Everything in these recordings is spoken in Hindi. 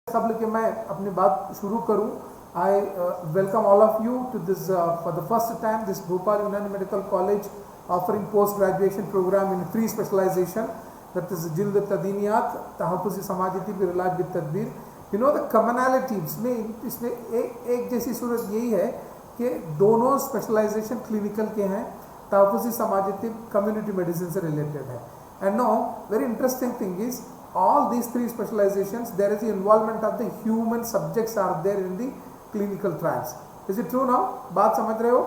कबल कि मैं अपनी बात शुरू करूं, I welcome all of you to this for the first time this Bhopal Unani medical college offering post graduation programme in 3 specialisation, that is जिल्द तदीनियात, तहफ़्फ़ुज़ समाजती फिर इलाज बिल तदबीर। यू नो द कॉमनैलिटी इसमें एक जैसी सूरत यही है कि दोनों स्पेशलाइजेशन क्लिनिकल के हैं, तहफ़्फ़ुज़ समाजती कम्युनिटी मेडिसिन से रिलेटेड है। And know very interesting thing is all these 3 specializations there is the involvement of the human subjects are there in the clinical trials. Is it true now? बात समझ रहे हो?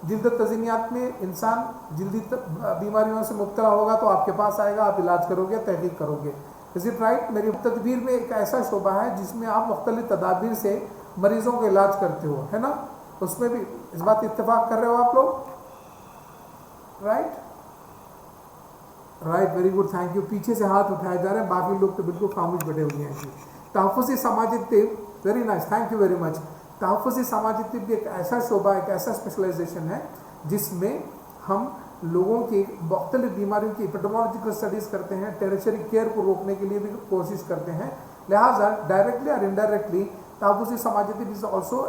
जिल्द तज़ीनियात में इंसान जिल्दी बीमारियों से मुब्तला होगा तो आपके पास आएगा, आप इलाज करोगे, तहकीक करोगे। Is it right? मेरी तदबीर में एक ऐसा शोबा है जिसमें आप मुख्तलिफ तदाबीर से मरीजों का इलाज करते हो, है ना? उसमें भी इस बात इत्तेफाक कर रहे हो आप लोग, right? Right, very good, thank you. पीछे से हाथ उठाए जा रहे हैं, बाकी लोग तो बिल्कुल खामोश बैठे हुए हैं। तहफ़्फ़ुज़ समाजती, very nice, thank you very much. तहफ़्फ़ुज़ समाजती भी एक ऐसा शोबा, एक ऐसा स्पेशलाइजेशन है जिसमें हम लोगों की मुख्तलिफ बीमारियों की एपिडेमियोलॉजिकल स्टडीज़ करते हैं, टेरिशरी केयर को रोकने के लिए भी कोशिश करते हैं। लिहाजा डायरेक्टली और इनडायरेक्टली तहफ़्फ़ुज़ समाजती is also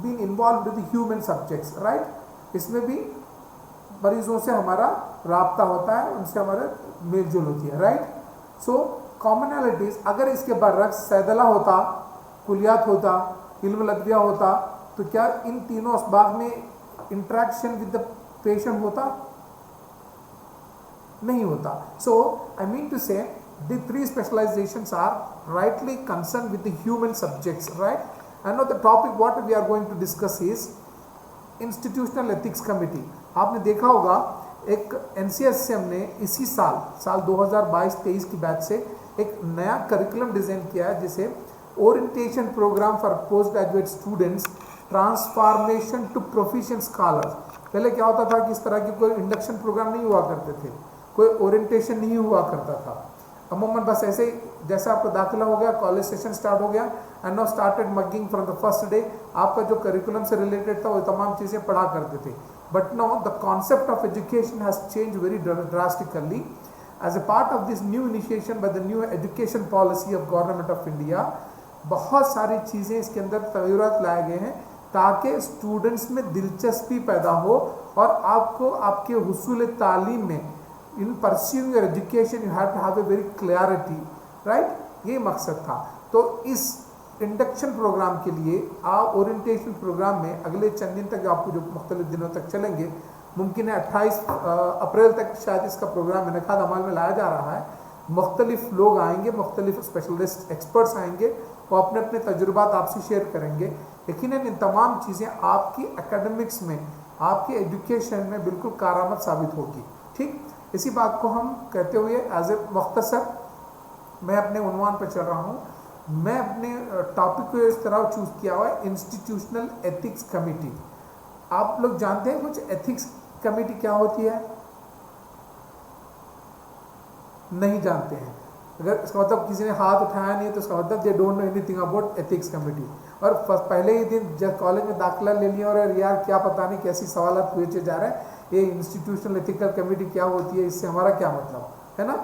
been involve with human subjects, right? इसमें भी मरीजों से हमारा राब्ता होता है, उनसे हमारे मेलजोल होती है, राइट? सो कॉमनैलिटीज, अगर इसके बरअक्स सैदला होता, कुलियात होता, इल्म लदविया होता, तो क्या इन तीनों असबाब में इंटरेक्शन विद द पेशेंट होता? नहीं होता। So I mean to say the 3 specialisations are rightly concern with the human subjects, right? And now the topic what we are going to discuss is institutional ethics committee. आपने देखा होगा एक NCSM ने इसी साल 2022-23 की बैच से एक नया करिकुलम डिज़ाइन किया है, जिसे orientation programme for post graduate students transformation to proficient scholars. पहले क्या होता था कि इस तरह की कोई इंडक्शन प्रोग्राम नहीं हुआ करते थे, कोई ओरिएंटेशन नहीं हुआ करता था। अमूमन बस ऐसे ही जैसे आपका दाखिला हो गया, कॉलेज सेशन स्टार्ट हो गया, and now started mugging from the first day, आपका जो करिकुलम से रिलेटेड था वो तमाम चीज़ें पढ़ा करते थे। But now the concept of education has changed very drastically. As a part of this new initiation by the new education policy of Government of India, बहुत सारी चीज़ें इसके अंदर तग़य्युरात लाए गए हैं ताकि स्टूडेंट्स में दिलचस्पी पैदा हो और आपको आपके हुसूल तालीम में in pursuing your education you have to have a very clarity, right? ये मकसद था। तो इस इंडक्शन प्रोग्राम के लिए आप ओरिएंटेशन प्रोग्राम में अगले चंद दिन तक आपको जो मुख्तलिफ दिनों तक चलेंगे, मुमकिन है 28 अप्रैल तक शायद इसका प्रोग्राम इनेकाद अमल में लाया जा रहा है। मुख्तलिफ लोग आएंगे, मुख्तलिफ स्पेशलिस्ट एक्सपर्ट्स आएंगे, वो अपने अपने तजुर्बात आपसे शेयर करेंगे। लेकिन इन तमाम चीज़ें आपकी एकेडमिक्स में, आपके एजुकेशन में बिल्कुल कारामद साबित होगी, ठीक? इसी बात को हम कहते हुए एज ए मुख्तसर मैं अपने उन्वान पर चल रहा हूँ। मैं अपने टॉपिक को इस तरह चूज़ किया हुआ है, इंस्टीट्यूशनल एथिक्स कमेटी। आप लोग जानते हैं कुछ एथिक्स कमेटी क्या होती है? नहीं जानते हैं। अगर इसका मतलब किसी ने हाथ उठाया नहीं है तो इसका मतलब they don't know anything about ethics committee. और पहले ही दिन जब कॉलेज में दाखिला ले लिया और यार क्या पता नहीं कैसी सवाल पूछे जा रहे हैं, ये इंस्टीट्यूशनल एथिकल कमेटी क्या होती है, इससे हमारा क्या मतलब है ना?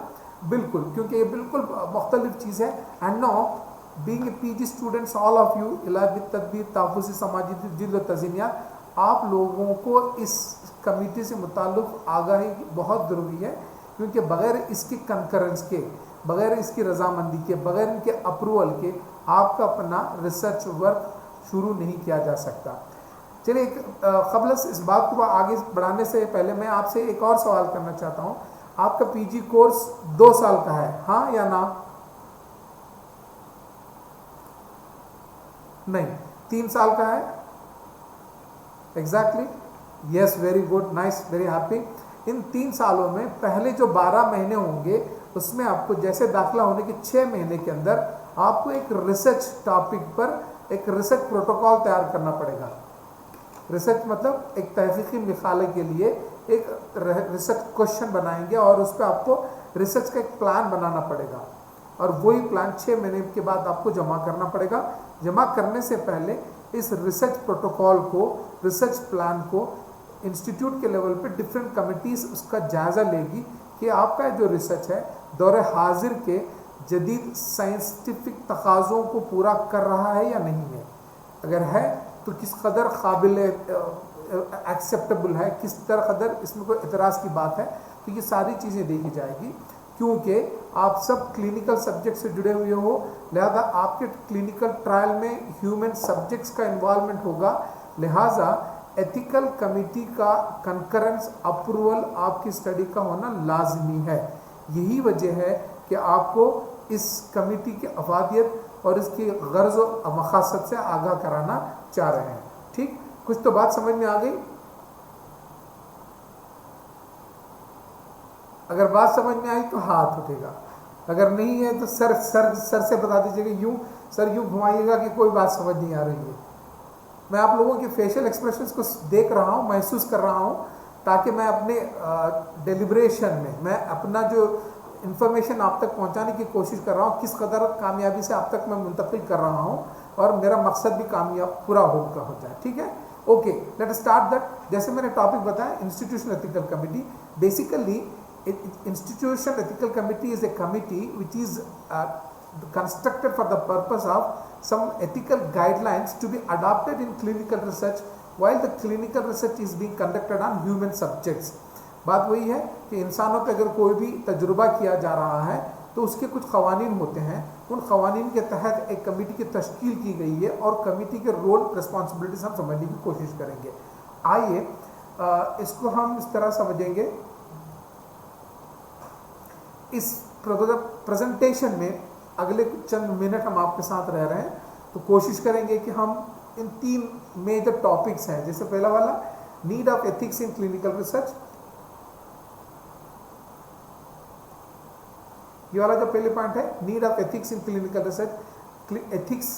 बिल्कुल, क्योंकि ये बिल्कुल मुख्तलिफ चीज़ है। And know being a PG students all of you, इलाज बिल तदबीर, तहफ़्फ़ुज़ समाजती जिल्द तज़ीनियात, आप लोगों को इस कमेटी से मुताल्लिक़ आगाही बहुत ज़रूरी है, क्योंकि बग़ैर इसकी कंकरेंस के, बग़ैर इसकी रजामंदी के, बग़ैर इनके अप्रूवल के आपका अपना रिसर्च वर्क शुरू नहीं किया जा सकता। चलिए, क़ब्ल इस बात को आगे बढ़ाने से पहले मैं आपसे एक और सवाल करना चाहता हूँ। आपका PG कोर्स 2 साल का है, हाँ या ना? नहीं, 3 साल का है। Exactly, yes, very good, nice, very happy. इन 3 सालों में पहले जो 12 महीने होंगे उसमें आपको जैसे दाखिला होने के 6 महीने के अंदर आपको एक रिसर्च टॉपिक पर एक रिसर्च प्रोटोकॉल तैयार करना पड़ेगा। रिसर्च मतलब एक तहकीकी मिसाले के लिए एक रिसर्च क्वेश्चन बनाएंगे और उस पर आपको रिसर्च का एक प्लान बनाना पड़ेगा, और वही प्लान 6 महीने के बाद आपको जमा करना पड़ेगा। जमा करने से पहले इस रिसर्च प्रोटोकॉल को, रिसर्च प्लान को इंस्टीट्यूट के लेवल पे डिफरेंट कमिटीज़ उसका जायज़ा लेगी कि आपका जो रिसर्च है दौरे हाजिर के जदीद साइंटिफिक तकाज़ों को पूरा कर रहा है या नहीं है, अगर है तो किस कदर काबिल एक्सेप्टेबल है, किस कदर इसमें कोई एतराज़ की बात है। तो ये सारी चीज़ें देखी जाएगी, क्योंकि आप सब क्लिनिकल सब्जेक्ट से जुड़े हुए हो, लिहाजा आपके क्लिनिकल ट्रायल में ह्यूमन सब्जेक्ट्स का इन्वॉल्वमेंट होगा, लिहाजा एथिकल कमिटी का कंकरेंस अप्रूवल आपकी स्टडी का होना लाजमी है। यही वजह है कि आपको इस कमिटी की अफादियत और इसकी गर्ज और मकासद से आगाह कराना चाह रहे हैं। ठीक, कुछ तो बात समझ में आ गई? अगर बात समझ में आई तो हाथ उठेगा, अगर नहीं है तो सर से बता दीजिएगा, यूं सर यूं घुमाइएगा कि कोई बात समझ नहीं आ रही है। मैं आप लोगों के फेशियल एक्सप्रेशंस को देख रहा हूं, महसूस कर रहा हूं, ताकि मैं अपने डेलिब्रेशन में मैं अपना जो इन्फॉर्मेशन आप तक पहुंचाने की कोशिश कर रहा हूं, किस कदर कामयाबी से आप तक मैं मुंतकिल कर रहा हूं और मेरा मकसद भी कामयाब पूरा हो जाए। ठीक है, okay, let us start that. जैसे मैंने टॉपिक बताया, institution ethical committee. Basically institution ethical committee is a committee which is constructed for the purpose of some ethical guidelines to be adopted in clinical research while the clinical research is being conducted on human subjects। बात वही है कि इंसानों पे अगर कोई भी तजुर्बा किया जा रहा है तो उसके कुछ कवानीन होते हैं, उन कवानीन के तहत एक कमेटी की तश्कील की गई है और कमेटी के रोल रिस्पॉन्सिबिलिटीज हम समझने की कोशिश करेंगे। आइए इसको हम इस तरह समझेंगे। इस प्रेजेंटेशन में अगले चंद मिनट हम आपके साथ रह रहे हैं, तो कोशिश करेंगे कि हम इन 3 मेजर टॉपिक्स हैं। जैसे पहला वाला need of ethics in clinical research, ये वाला जो पहले पॉइंट है need of ethics in clinical research, ethics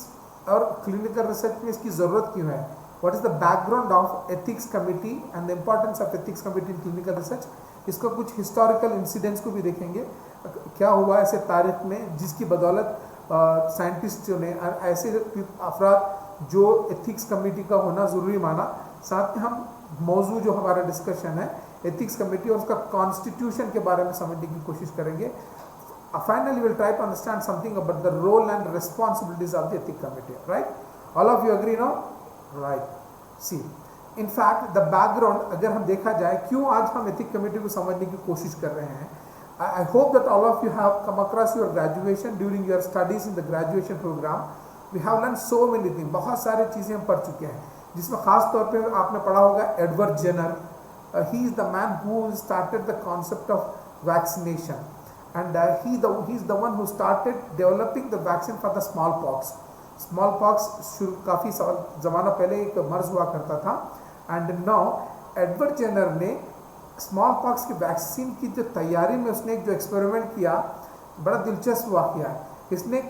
और क्लिनिकल रिसर्च में इसकी जरूरत क्यों है, what is the background of ethics committee and the importance of ethics committee in clinical research. इसको कुछ हिस्टोरिकल इंसिडेंट्स को भी देखेंगे, क्या हुआ ऐसे तारीख में जिसकी बदौलत साइंटिस्टों ने ऐसे अफराद जो एथिक्स कमेटी का होना ज़रूरी माना। साथ में हम मौजू जो हमारा डिस्कशन है एथिक्स कमेटी और उसका कॉन्स्टिट्यूशन के बारे में समझने की कोशिश करेंगे। Finally will try to understand something about the role and responsibilities of the ethics committee. Right, all of you agree now? Right, see in fact the background अगर हम देखा जाए क्यों आज हम एथिक्स कमेटी को समझने की कोशिश कर रहे हैं। I hope that all of you have come across your graduation during your studies in the graduation program. We have learned so many things. बहुत सारी चीज़ें हम पढ़ चुके हैं, जिसमें खास तौर पे आपने पढ़ा होगा Edward Jenner. He is the man who started the concept of vaccination, and he is the one who started developing the vaccine for the smallpox. Smallpox काफ़ी ज़माना पहले एक मर्ज हुआ करता था, and now एडवर्ड जेनर ने स्मॉल पॉक्स की वैक्सीन की जो तैयारी में उसने एक जो एक्सपेरिमेंट किया, बड़ा दिलचस्प वाक़या है। इसने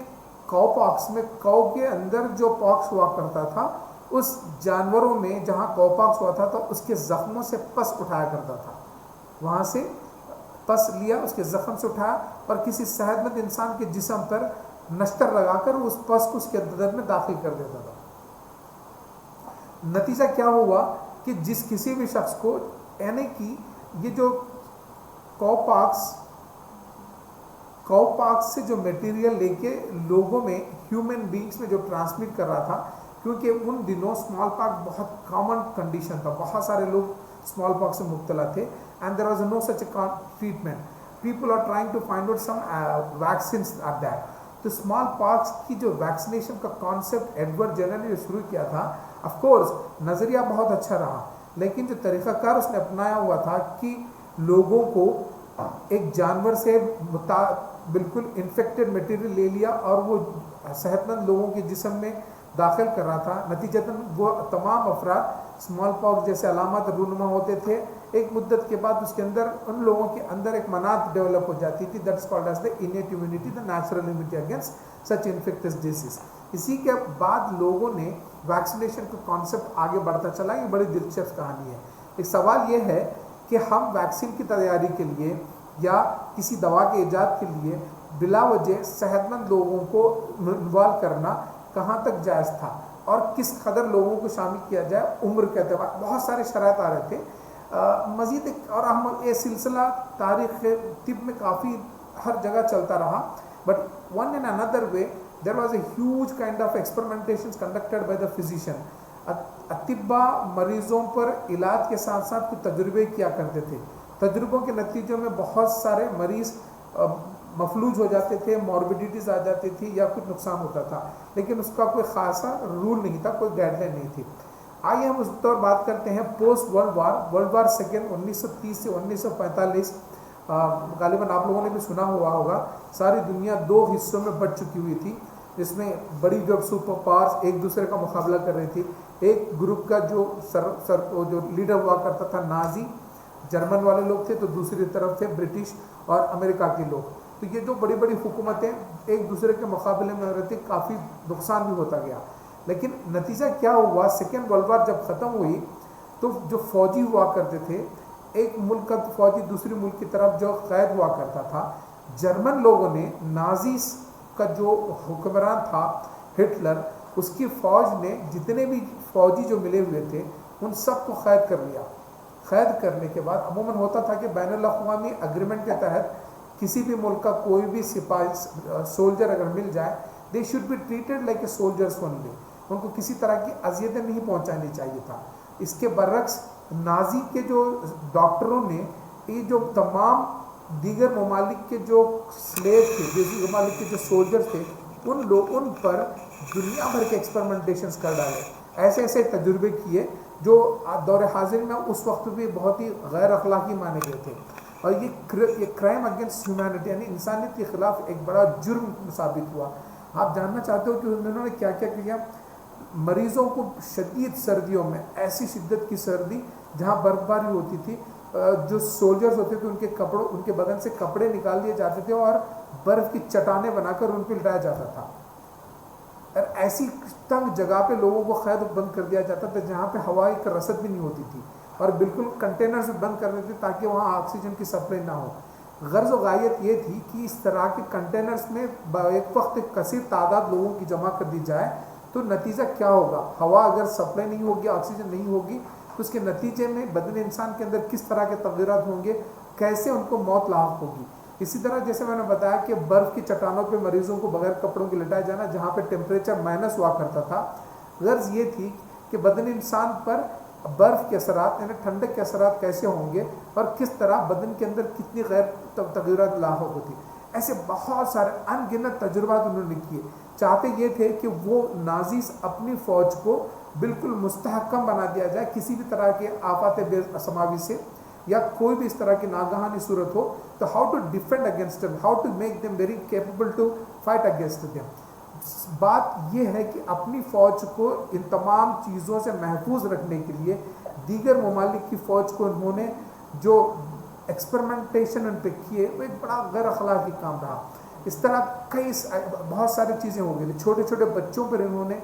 काउ पॉक्स में काउ के अंदर जो पॉक्स हुआ करता था, उस जानवरों में जहाँ काउ पॉक्स हुआ था तो उसके ज़ख्मों से पस उठाया करता था, वहाँ से पस लिया, उसके ज़ख्म से उठाया और किसी सेहतमंद इंसान के जिस्म पर नश्तर लगाकर उस पस को उसके अंदर में दाखिल कर देता था। नतीजा क्या हुआ कि जिस किसी भी शख्स को यानी कि ये जो काउपॉक्स से जो मटेरियल लेके लोगों में ह्यूमन बींग्स में जो ट्रांसमिट कर रहा था, क्योंकि उन दिनों स्मॉल पॉक्स बहुत कॉमन कंडीशन था, बहुत सारे लोग स्मॉल पॉक्स से मुब्तला थे and there was no such treatment. People are trying to find out some vaccines or that. तो स्मॉल पॉक्स की जो वैक्सीनेशन का कॉन्सेप्ट एडवर्ड जेनर ने जो शुरू किया था, ऑफ कोर्स नज़रिया बहुत अच्छा रहा, लेकिन जो तरीक़ाकार उसने अपनाया हुआ था कि लोगों को एक जानवर से बिल्कुल इन्फेक्टेड मटेरियल ले लिया और वो सेहतमंद लोगों के जिस्म में दाखिल कर रहा था। नतीजतन वो तमाम अफराद स्मॉल पॉक्स जैसे अलामत रूनुमा होते थे, एक मुद्दत के बाद उसके अंदर उन लोगों के अंदर एक मनात डेवलप हो जाती थी, that's called as the innate immunity, the natural immunity against such infectious disease. इसी के बाद लोगों ने वैक्सीनेशन का कॉन्सेप्ट आगे बढ़ता चला। ये बड़ी दिलचस्प कहानी है। एक सवाल ये है कि हम वैक्सीन की तैयारी के लिए या किसी दवा के ईजाद के लिए बिला वजह सेहतमंद लोगों को इन्वॉल्व करना कहाँ तक जायज़ था और किस कदर लोगों को शामिल किया जाए उम्र के अतबार, बहुत सारे शराइत आ रहे थे। मज़ीद और हम ये सिलसिला तारीख़ तिब में काफ़ी हर जगह चलता रहा, but one in another way there was a huge kind of experimentations conducted by the physician. अतिब्बा मरीजों पर इलाज के साथ साथ कुछ तजुर्बे किया करते थे. तजुर्बों के नतीजों में बहुत सारे मरीज मफलूज हो जाते थे, मॉर्बिडिटीज आ जाती थी या कुछ नुकसान होता था, लेकिन उसका कोई खासा रूल नहीं था, कोई गाइडलाइन नहीं थी. आइए हम उस पर बात करते हैं पोस्ट वर्ल्ड वार सेकेंड 1930 से 1945. गालिबन आप लोगों ने भी सुना हुआ होगा, सारी दुनिया दो हिस्सों में बट चुकी हुई थी, जिसमें बड़ी जो सुपर पावर्स एक दूसरे का मुकाबला कर रही थी. एक ग्रुप का जो जो लीडर हुआ करता था नाजी जर्मन वाले लोग थे, तो दूसरी तरफ थे ब्रिटिश और अमेरिका के लोग. तो ये जो बड़ी बड़ी हुकूमतें एक दूसरे के मुकाबले में हो रही थी, काफ़ी नुकसान भी होता गया. लेकिन नतीजा क्या हुआ, सेकेंड वर्ल्ड वार जब ख़त्म हुई तो जो फौजी हुआ करते थे, एक मुल्क का फौजी दूसरी मुल्क की तरफ जो कैद हुआ करता था, जर्मन लोगों ने नाजी का जो हुक्मरान था हिटलर, उसकी फ़ौज ने जितने भी फौजी जो मिले हुए थे उन सबको कैद कर लिया. कैद करने के बाद अमूमन होता था कि बैनुल-अक़वामी एग्रीमेंट के तहत किसी भी मुल्क का कोई भी सिपाही सोल्जर अगर मिल जाए, they should be treated like a soldiers only. उनको किसी तरह की अजियतें नहीं पहुंचानी चाहिए था. इसके बरक्स नाजी के जो डॉक्टरों ने ये जो तमाम दीगर ममालिक के जो स्लेव थे, देसी ममालिक के जो सोल्जर्स थे, उन पर दुनिया भर के एक्सपेरिमेंटेशंस कर डाले. ऐसे ऐसे तजुर्बे किए जो दौर हाजिर में उस वक्त भी बहुत ही गैर अखलाकी माने गए थे. और ये क्राइम अगेंस्ट ह्यूमैनिटी यानी इंसानियत के खिलाफ एक बड़ा जुर्म साबित हुआ. आप जानना चाहते हो कि उन्होंने क्या क्या किया? मरीजों को शदीद सर्दियों में, ऐसी शिद्दत की सर्दी जहाँ बर्फबारी होती थी, जो सोल्जर्स होते थे उनके बदन से कपड़े निकाल दिए जाते थे और बर्फ़ की चट्टानें बनाकर उन पर लिटाया जाता था. और ऐसी तंग जगह पे लोगों को कैद बंद कर दिया जाता था जहाँ पे हवा की रसद भी नहीं होती थी, और बिल्कुल कंटेनर्स बंद कर देते ताकि वहाँ ऑक्सीजन की सप्लाई ना हो. गर्ज व गायत ये थी कि इस तरह के कंटेनर्स में एक वक्त एक कसीर तादाद लोगों की जमा कर दी जाए तो नतीजा क्या होगा? हवा अगर सप्लाई नहीं होगी, ऑक्सीजन नहीं होगी, तो उसके नतीजे में बदन इंसान के अंदर किस तरह के तग़य्युरात होंगे, कैसे उनको मौत लाहक होगी. इसी तरह जैसे मैंने बताया कि बर्फ़ की चट्टानों पे मरीज़ों को बगैर कपड़ों के लिटाया जाना, जहाँ पे टेम्परेचर माइनस हुआ करता था. गर्ज ये थी कि बदन इंसान पर बर्फ़ के असरात यानी ठंडक के असरात कैसे होंगे और किस तरह बदन के अंदर कितनी गैर तग़य्युरात लाहक होती. ऐसे बहुत सारे अनगिनत तजुर्बात उन्होंने किए. चाहते ये थे कि वो नाज़ीज़ अपनी फ़ौज को बिल्कुल मुस्तहकम बना दिया जाए, किसी भी तरह के आफात बेसमावी से या कोई भी इस तरह की नागहानी सूरत हो तो how to defend against them, how to make them very capable to fight against them. बात यह है कि अपनी फ़ौज को इन तमाम चीज़ों से महफूज रखने के लिए दीगर ममालिक की फ़ौज को उन्होंने जो एक्सपेरिमेंटेशन उन पर किए, वो एक बड़ा गैर अखलाकी काम रहा. इस तरह कई बहुत सारी चीज़ें हो गई. छोटे छोटे बच्चों पर इन्होंने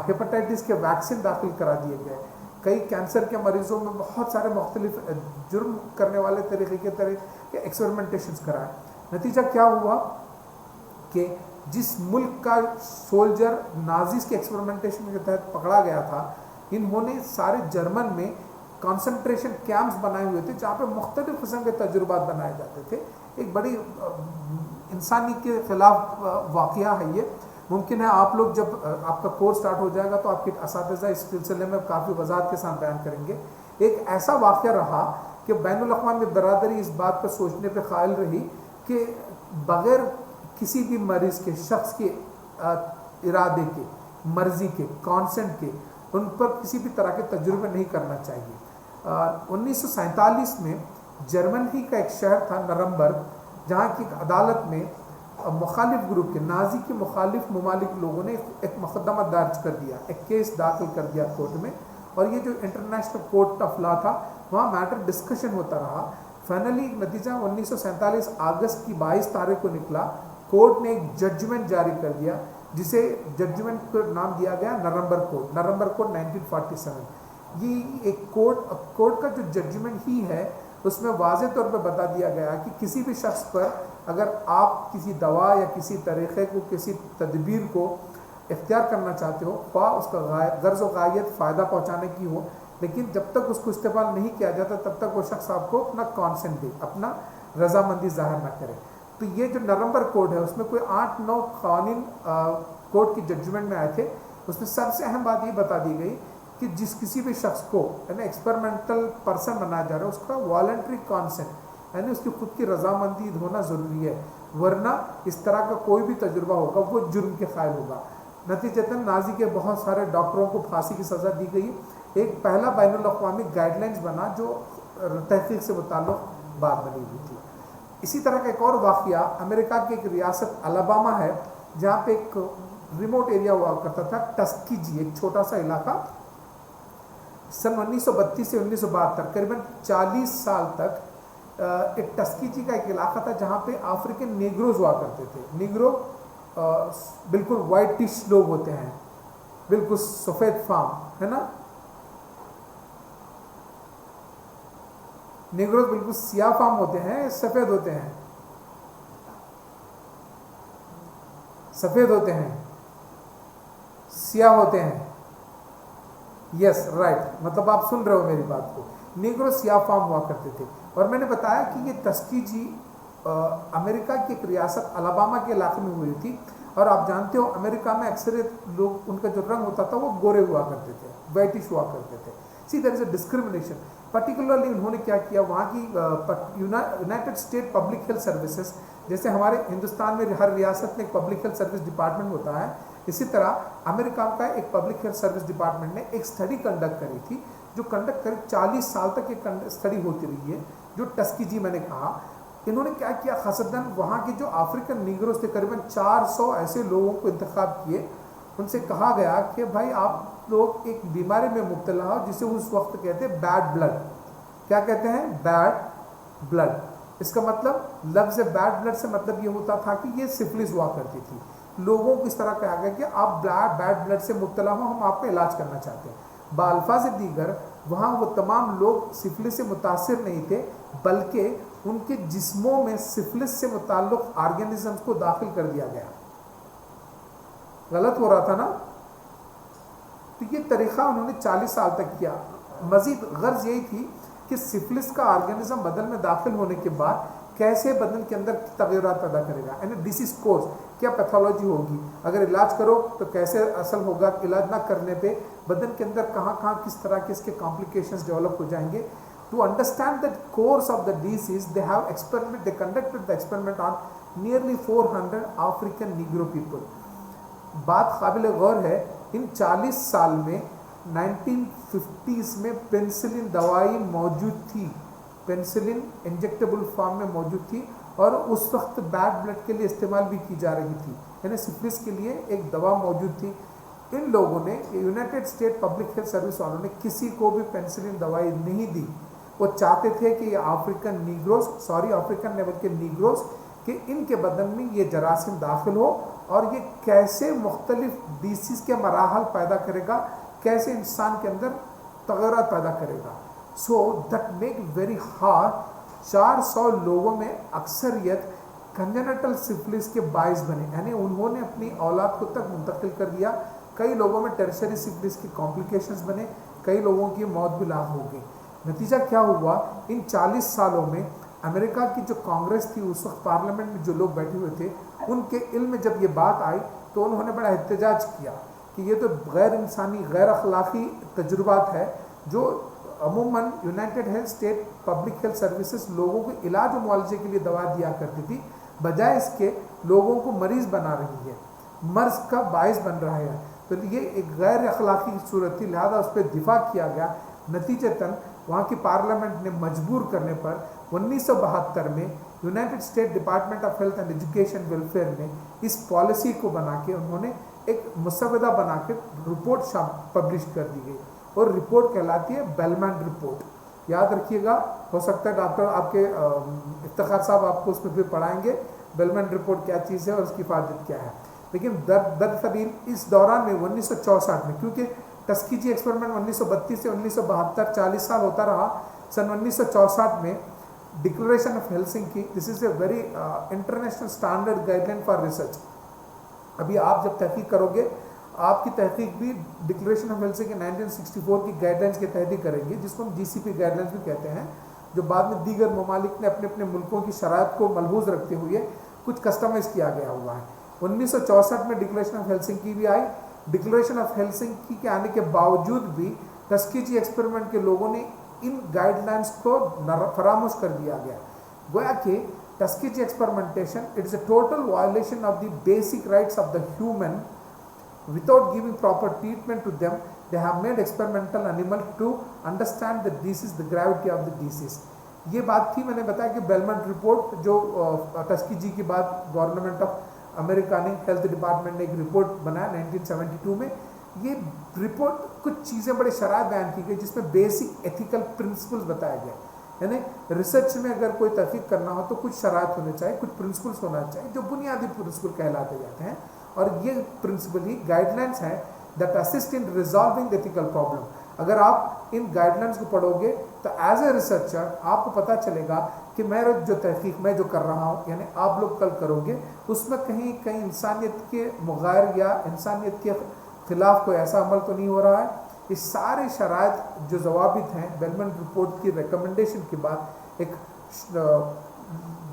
हेपेटाइटिस के वैक्सीन दाखिल करा दिए गए. कई कैंसर के मरीजों में बहुत सारे मुख्तलिफ जुर्म करने वाले तरीके के एक्सपेरिमेंटेशंस कराए. नतीजा क्या हुआ कि जिस मुल्क का सोल्जर नाजीज़ के एक्सपेरिमेंटेशन के तहत पकड़ा गया था, इन्होंने सारे जर्मन में कंसंट्रेशन कैंप्स बनाए हुए थे जहाँ पे मुख्तलिफ किस्म के तजुर्बात बनाए जाते थे. एक बड़ी इंसानी के ख़िलाफ़ वाक़या है ये. मुमकिन है आप लोग जब आपका कोर्स स्टार्ट हो जाएगा तो आपके असातिज़ा इस सिलसिले में काफ़ी वज़ाहत के साथ बयान करेंगे. एक ऐसा वाक़या रहा कि बैनुल-अक़वामी बरादरी इस बात पर सोचने पर कायल रही कि बग़ैर किसी भी मरीज़ के, शख्स के इरादे के, मर्ज़ी के, कॉन्सेंट के उन पर किसी भी तरह के तजुर्बे नहीं करना चाहिए. 1947 में जर्मनी का एक शहर था नरम्बर्ग, जहाँ की अदालत में मुखालिफ ग्रुप के, नाजी के मुखालिफ ममालिक लोगों ने एक मुकदमा दर्ज कर दिया, एक केस दाखिल कर दिया कोर्ट में. और ये जो इंटरनेशनल कोर्ट ऑफ लॉ था, वहाँ मैटर डिस्कशन होता रहा. फाइनली नतीजा 1947 अगस्त की 22 तारीख को निकला. कोर्ट ने एक जजमेंट जारी कर दिया, जिसे जजमेंट को नाम दिया गया नरम्बर्ग कोड 1947. ये एक कोर्ट का जो जजमेंट ही है, उसमें वाज़े तौर पर बता दिया गया कि किसी भी शख्स पर अगर आप किसी दवा या किसी तरीक़े को, किसी तदबीर को इख्तियार करना चाहते हो, ख्वाह उसका गर्ज़ व गायत फ़ायदा पहुँचाने की हो, लेकिन जब तक उसको इस्तेमाल नहीं किया जाता तब तक वो शख्स आपको अपना कॉन्सेंट दे, अपना रजामंदी ज़ाहिर ना करे. तो ये जो नवंबर कोड है उसमें कोई 8-9 कानून कोर्ट की जजमेंट में आए थे। उसमें सबसे अहम बात ये बता दी गई कि जिस किसी भी शख्स को यानी एक्सपेरिमेंटल पर्सन बनाया जा रहा है उसका वॉलंटरी कॉन्सेंट यानी उसकी खुद की रजामंदी होना ज़रूरी है, वरना इस तरह का कोई भी तजुर्बा होगा वो जुर्म के क़ाइल होगा। नतीजतन नाजी के बहुत सारे डॉक्टरों को फांसी की सज़ा दी गई। एक पहला बैनुल अक़वामी गाइडलाइंस बना जो तहक़ीक़ से मुताल्लिक़ बात बनी हुई थी। इसी तरह का एक और वाक़या अमेरिका की एक रियासत अलबामा है जहाँ पे एक रिमोट एरिया हुआ करता था टस्कीजी, एक छोटा सा इलाका। सन 1932 से 1972 करीबन 40 साल तक एक टस्कीजी का एक इलाका था जहाँ पे अफ्रीकन नेग्रोज हुआ करते थे। नेग्रो बिल्कुल वाइटिश लोग होते हैं, बिल्कुल सफ़ेद फार्म है ना, नेग्रोज बिल्कुल सियाह फार्म होते हैं, सफ़ेद होते हैं, सफ़ेद होते हैं, सियाह होते हैं। यस राइट, मतलब आप सुन रहे हो मेरी बात को। नेग्रो सियाह फार्म हुआ करते थे। और मैंने बताया कि ये टस्कीजी अमेरिका की एक रियासत अलबामा के इलाके में हुई थी। और आप जानते हो अमेरिका में अक्सरियत लोग, उनका जो रंग होता था वो गोरे हुआ करते थे, वाइटिश हुआ करते थे। See there is a discrimination. Particularly उन्होंने क्या किया, वहाँ की United State Public Health Services, जैसे हमारे हिंदुस्तान में हर रियासत में एक पब्लिक हेल्थ सर्विस डिपार्टमेंट होता है, इसी तरह अमेरिका का एक पब्लिक हेल्थ सर्विस डिपार्टमेंट ने एक स्टडी कंडक्ट करी थी, जो कंडक्ट करीब 40 साल तक एक स्टडी होती रही है, जो टस्कीजी मैंने कहा। इन्होंने क्या किया, खासतन वहाँ के जो अफ्रीकन नीग्रोस थे, करीबन 400 ऐसे लोगों को इंतखाब किए। उनसे कहा गया कि भाई आप लोग एक बीमारी में मुब्तला हो जिसे उस वक्त कहते हैं बैड ब्लड। क्या कहते हैं? Bad blood. इसका मतलब लफ्ज़ बैड ब्लड से मतलब ये होता था कि ये सिफिलिस हुआ करती थी। लोगों को इस तरह कहा गया कि आप बैड ब्लड से मुब्तला हो, हम आपका इलाज करना चाहते हैं। बाल्फाज़ दीगर वहाँ वो तमाम लोग सिफिलिस से मुतासिर नहीं थे, बल्कि उनके जिस्मों में सिफिलिस से मुताल्लिक़ ऑर्गेनिज़म्स को दाखिल कर दिया गया। गलत हो रहा था ना? तो ये तरीक़ा उन्होंने 40 साल तक किया। मज़ीद गर्ज यही थी कि सिफिलिस का ऑर्गेनिज़म बदन में दाखिल होने के बाद कैसे बदन के अंदर तग़य्युरात पैदा करेगा, यानी डिसीज़ कोर्स, क्या पैथोलॉजी होगी, अगर इलाज करो तो कैसे असर होगा, इलाज ना करने पे बदन के अंदर कहाँ कहाँ किस तरह के इसके कॉम्प्लिकेशंस डेवलप हो जाएंगे। To understand the course of the disease they conducted the experiment on nearly 400 African Negro people. बात काबिल गौर है, इन 40 साल में 1950s में पेनिसिलिन दवाई मौजूद थी, पेनिसिलिन इंजेक्टेबल फॉर्म में मौजूद थी, और उस वक्त बैड ब्लड के लिए इस्तेमाल भी की जा रही थी, यानी सिफिलिस के लिए एक दवा मौजूद थी। इन लोगों ने, United State Public health service वालों ने किसी को भी पेनिसिलिन दवाई नहीं दी। वो चाहते थे कि अफ्रीकन नीग्रोस, अफ्रीकन लेवल के नीग्रोस, कि इनके बदन में ये जरासीम दाखिल हो और ये कैसे मुख्तलिफ डिसीज़ के मराहल पैदा करेगा, कैसे इंसान के अंदर तग़य्युरात पैदा करेगा। So that make very hard. 400 लोगों में अक्सरियत कंजेनिटल सिफिलिस के बाइस बने, यानी उन्होंने अपनी औलाद को तक मुंतकिल कर दिया। कई लोगों में टर्शरी सिफिलिस की कॉम्प्लिकेशंस बने, कई लोगों की मौत भी लाक हो गई। नतीजा क्या हुआ, इन 40 सालों में अमेरिका की जो कांग्रेस थी, उस वक्त पार्लियामेंट में जो लोग बैठे हुए थे, उनके इल्म में जब ये बात आई तो उन्होंने बड़ा एहतजाज किया कि ये तो गैर इंसानी, गैर अखलाकी तजुर्बात है जो अमूमन United health state Public Health services लोगों को इलाज और मुआवजे के लिए दवा दिया करती थी, बजाय इसके लोगों को मरीज़ बना रही है, मर्ज का बायस बन रहा है। तो ये एक गैर अखलाकी सूरत थी, लिहाजा उस पर दिफा किया गया। नतीजतन वहाँ की पार्लियामेंट ने मजबूर करने पर 1972 में United state department of health and education welfare ने इस पॉलिसी को बना के उन्होंने एक मुसवदा बना के रिपोर्ट पब्लिश कर दी गई, और रिपोर्ट कहलाती है बेलमैन रिपोर्ट। याद रखिएगा, हो सकता है डॉक्टर आपके इफ्तिखार साहब आपको उसमें फिर पढ़ाएंगे बेलमैन रिपोर्ट क्या चीज़ है और उसकी हिफाजत क्या है। लेकिन दरअसल इस दौरान में 1964 में, क्योंकि टस्कीजी एक्सपेरिमेंट 1932 से 1972 40 साल होता रहा, सन 1964 में declaration of Helsinki, this is a very international standard guideline for research. अभी आप जब तहकीक करोगे, आपकी तहकीक भी डिक्लेरेशन ऑफ हेलसिंकी 1964 की गाइडलाइंस के तहत ही करेंगे, जिसको हम GCP गाइडलाइंस भी कहते हैं, जो बाद में दीगर ममालिक ने अपने अपने मुल्कों की शराइत को मलहूज़ रखते हुए कुछ कस्टमाइज किया गया हुआ है। 1964 में डिक्लेरेशन ऑफ हेलसिंकी भी आई। डिक्लेरेशन ऑफ हेलसिंकी के आने के बावजूद भी टस्केजी एक्सपेरिमेंट के लोगों ने इन गाइडलाइंस को फरामोश कर दिया गया। गोया कि Tuskegee experimentation it is a total violation of the basic rights of the human without giving proper treatment to them. They have made experimental animal to understand the disease, the gravity of the disease. ये बात थी, मैंने बताया कि बेलमंट रिपोर्ट जो टस्केजी के बाद गवर्नमेंट ऑफ अमेरिका ने, हेल्थ डिपार्टमेंट ने एक रिपोर्ट बनाया 1972 में। ये रिपोर्ट कुछ चीज़ें बड़े शराब बयान की गई जिसमें बेसिक एथिकल प्रिंसिपल्स बताए गए। यानी रिसर्च में अगर कोई तहकीक करना हो तो कुछ शरात होने चाहिए, कुछ प्रिंसिपल्स होना चाहिए जो बुनियादी प्रिंसिपल कहलाते जाते हैं, और ये प्रिंसिपल ही गाइडलाइंस हैं that assist in resolving the ethical problem. अगर आप इन गाइडलाइंस को पढ़ोगे तो एज ए रिसर्चर आपको पता चलेगा कि मेरा जो तहकीक मैं जो कर रहा हूँ, यानी आप लोग कल करोगे, उसमें कहीं कहीं इंसानियत के मुग़ायर या इंसानियत के खिलाफ कोई ऐसा अमल तो नहीं हो रहा है। ये सारे शराइत जो जवाबित हैं बेलमंट रिपोर्ट की रिकमेंडेशन के बाद एक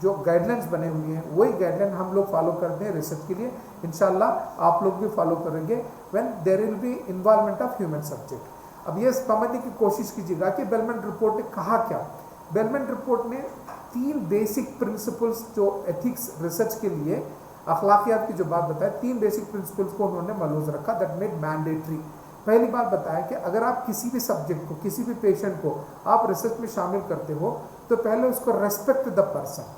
जो गाइडलाइंस बने हुए हैं, वही गाइडलाइन हम लोग फॉलो करते हैं रिसर्च के लिए। इंशाल्लाह आप लोग भी फॉलो करेंगे when there will be involvement of human subject. अब ये समझने की कोशिश कीजिएगा कि बेलमंट रिपोर्ट ने कहा क्या। बेलमंट रिपोर्ट ने 3 बेसिक प्रिंसिपल्स जो एथिक्स रिसर्च के लिए अखलाकियात की जो बात बताया, 3 बेसिक प्रिंसिपल्स को उन्होंने मलूज रखा दैट मेड मैंडेटरी। पहली बात बताया कि अगर आप किसी भी सब्जेक्ट को, किसी भी पेशेंट को आप रिसर्च में शामिल करते हो तो पहले उसको respect the person.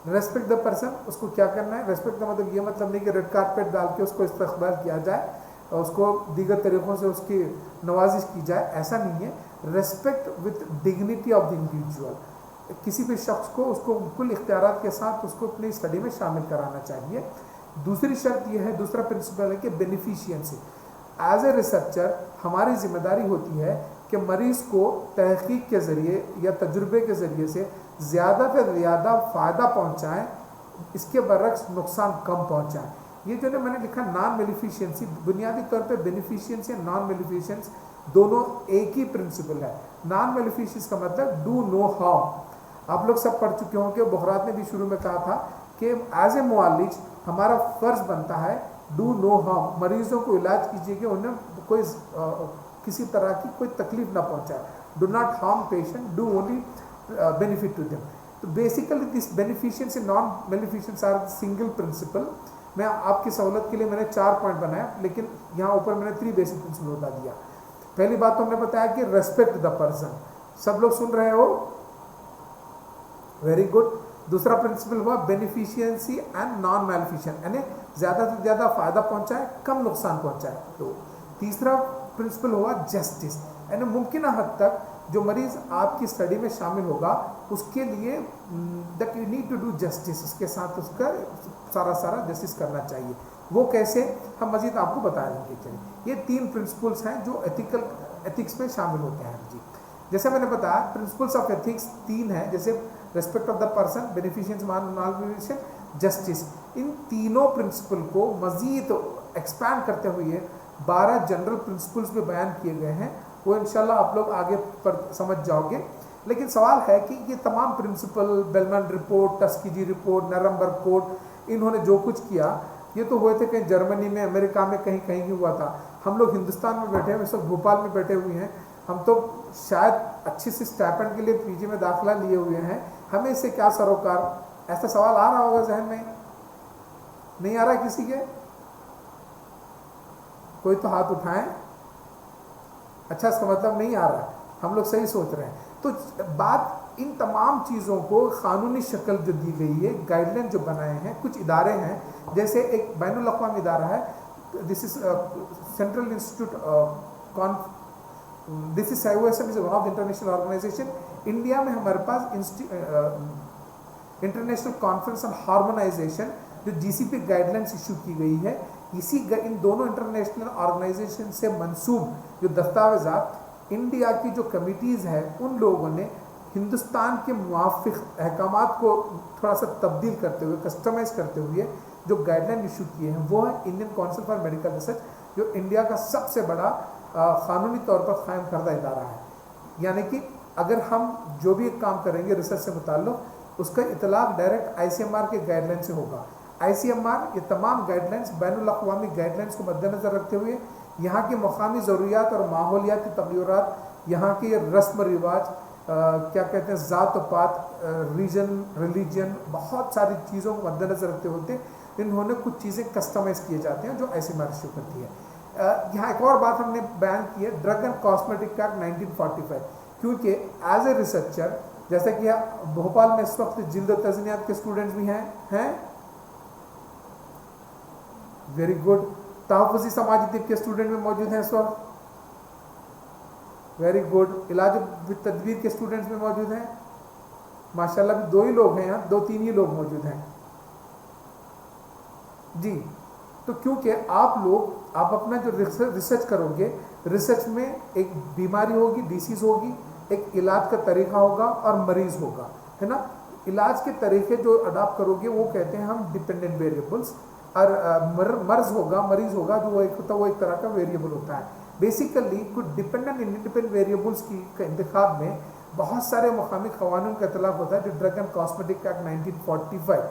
Respect the person, उसको क्या करना है, रेस्पेक्ट का मतलब ये मतलब नहीं कि रेड कारपेट डाल के उसको इस्तकबाल किया जाए और उसको दीगर तरीक़ों से उसकी नवाजिश की जाए, ऐसा नहीं है। Respect with dignity of the individual, किसी भी शख्स को उसको कुल इख्तियारात के साथ उसको अपनी स्टडी में शामिल कराना चाहिए। दूसरी शर्त यह है, दूसरा प्रिंसिपल है कि बेनिफिशियंसी। एज ए रिसर्चर हमारी जिम्मेदारी होती है कि मरीज़ को तहकीक के ज़रिए या तजुर्बे के ज़रिए से ज़्यादा से ज़्यादा फ़ायदा पहुँचाएँ, इसके बरक्स नुकसान कम पहुँचाएँ। ये जो मैंने लिखा नॉन मेलिफिशियंसी, बुनियादी तौर पे बेनिफिशियंसी और नॉन मेलिफिशियंस दोनों एक ही प्रिंसिपल है। नॉन मेलिफिशियंस का मतलब डू नो हार्म। आप लोग सब पढ़ चुके होंगे, बुखरात ने भी शुरू में कहा था कि एज ए मुआलिज हमारा फ़र्ज़ बनता है डू नो हार्म, मरीज़ों को इलाज कीजिए कि उन्हें कोई किसी तरह की कोई तकलीफ ना पहुंचाए। Do not harm patient, do only benefit to them. तो basically this beneficence and non beneficence are single principle. मैं आपकी सहूलत के लिए मैंने 4 पॉइंट बनाया, लेकिन यहाँ ऊपर मैंने 3 बेसिक प्रिंसिपल बता दिया। पहली बात तो हमने बताया कि रेस्पेक्ट द पर्सन, सब लोग सुन रहे हो, वेरी गुड। दूसरा प्रिंसिपल हुआ बेनिफिशियंसी एंड नॉन मैलिफिशिएंट, यानी ज़्यादा से ज़्यादा फ़ायदा पहुंचाए, कम नुकसान पहुंचाए। तो तीसरा प्रिंसिपल हुआ जस्टिस, यानी मुमकिन हद तक जो मरीज़ आपकी स्टडी में शामिल होगा उसके लिए that you need to do justice, उसके साथ उसका सारा जस्टिस करना चाहिए। वो कैसे, हम मज़ीद आपको बता देंगे। चलिए, ये 3 प्रिंसिपल्स हैं जो एथिक्स में शामिल होते हैं जी। जैसे मैंने बताया प्रिंसिपल्स ऑफ एथिक्स 3 हैं, जैसे respect of the person, beneficence, non beneficent, justice. इन तीनों प्रिंसिपल को मज़ीद एक्सपैंड करते हुए 12 जनरल प्रिंसिपल्स में बयान किए गए हैं। वो इंशाल्लाह आप लोग आगे पर समझ जाओगे। लेकिन सवाल है कि ये तमाम principle, Belmont report, Tuskegee report, Nuremberg code, इन्होंने जो कुछ किया ये तो हुए थे कहीं जर्मनी में, अमेरिका में, कहीं कहीं ही हुआ था। हम लोग हिंदुस्तान में बैठे हैं, इस वक्त भोपाल में बैठे हुए हैं। हम तो शायद अच्छे से स्टाइपेंड के लिए पीजी में दाखिला लिए हुए हैं, हमें इससे क्या सरोकार। ऐसा सवाल आ रहा होगा जहन में, नहीं आ रहा है किसी के? कोई तो हाथ उठाएं। अच्छा, इसका मतलब नहीं आ रहा, हम लोग सही सोच रहे हैं। तो बात इन तमाम चीज़ों को कानूनी शक्ल जो दी गई है, गाइडलाइन जो बनाए हैं, कुछ इदारे हैं, जैसे एक बैनुल अक़वामी इदारा है, this is central institute this is IOSM is one of international organisation. India में हमारे पास इंटरनेशनल कॉन्फ्रेंस ऑन हार्मोनाइजेशन जो GCP गाइडलाइंस इशू की गई है, इन दोनों इंटरनेशनल ऑर्गेनाइजेशन से मंसूब जो दस्तावेज़ात इंडिया की जो कमिटीज़ हैं, उन लोगों ने हिंदुस्तान के मुवाफिक अहकामात को थोड़ा सा तब्दील करते हुए, कस्टमाइज़ करते हुए जो गाइडलाइन इशू किए हैं, वो है Indian council for medical research, जो इंडिया का सबसे बड़ा कानूनी तौर पर कायम करदा इदारा है। यानी कि अगर हम जो भी एक काम करेंगे रिसर्च से मुताल्लिक़, उसका इतलाक डायरेक्ट ICMR के गाइडलाइन से होगा। ICMR ये तमाम गाइडलाइंस बैनुल अक़वामी गाइडलाइंस को मद्देनज़र रखते हुए यहाँ की मकामी ज़रूरियात और माहौलियाती तग़य्युरात, यहाँ के रस्म रिवाज, क्या कहते हैं, ज़ात पात, रीजन, रिलीजन, बहुत सारी चीज़ों को मद्देनज़र रखते होते इन्होंने कुछ चीज़ें कस्टमाइज़ किए जाते हैं जो ICMR इशू करती है। यहाँ एक और बात हमने बयान की है, ड्रग एंड कॉस्मेटिक एक्ट 1945, क्योंकि एज ए रिसर्चर, जैसे कि भोपाल में इस वक्त जिल्द तज़नियात के स्टूडेंट्स भी हैं वेरी गुड। तहफ़्फ़ुज़ी समाजी तिब के स्टूडेंट भी मौजूद हैं इस वक्त, वेरी गुड। इलाज तदबीर के स्टूडेंट्स भी मौजूद हैं, माशाल्लाह। भी 2 ही लोग हैं यहाँ, 2-3 ही लोग मौजूद हैं जी। तो क्योंकि आप अपना जो रिसर्च करोगे, रिसर्च में एक बीमारी होगी, डिसीज़ होगी, एक इलाज का तरीका होगा और मरीज़ होगा, है ना। इलाज के तरीके जो अडॉप्ट करोगे वो कहते हैं हम डिपेंडेंट वेरिएबल्स, और मरीज़ होगा जो वो एक तरह का वेरिएबल होता है। बेसिकली कुछ डिपेंडेंट इंडिपेंडेंट वेरिएबल्स का इंतखाब में बहुत सारे मकामी क़वानून का इतलाफ़ होता है। जो ड्रग एंड कॉस्मेटिक एक्ट 1945,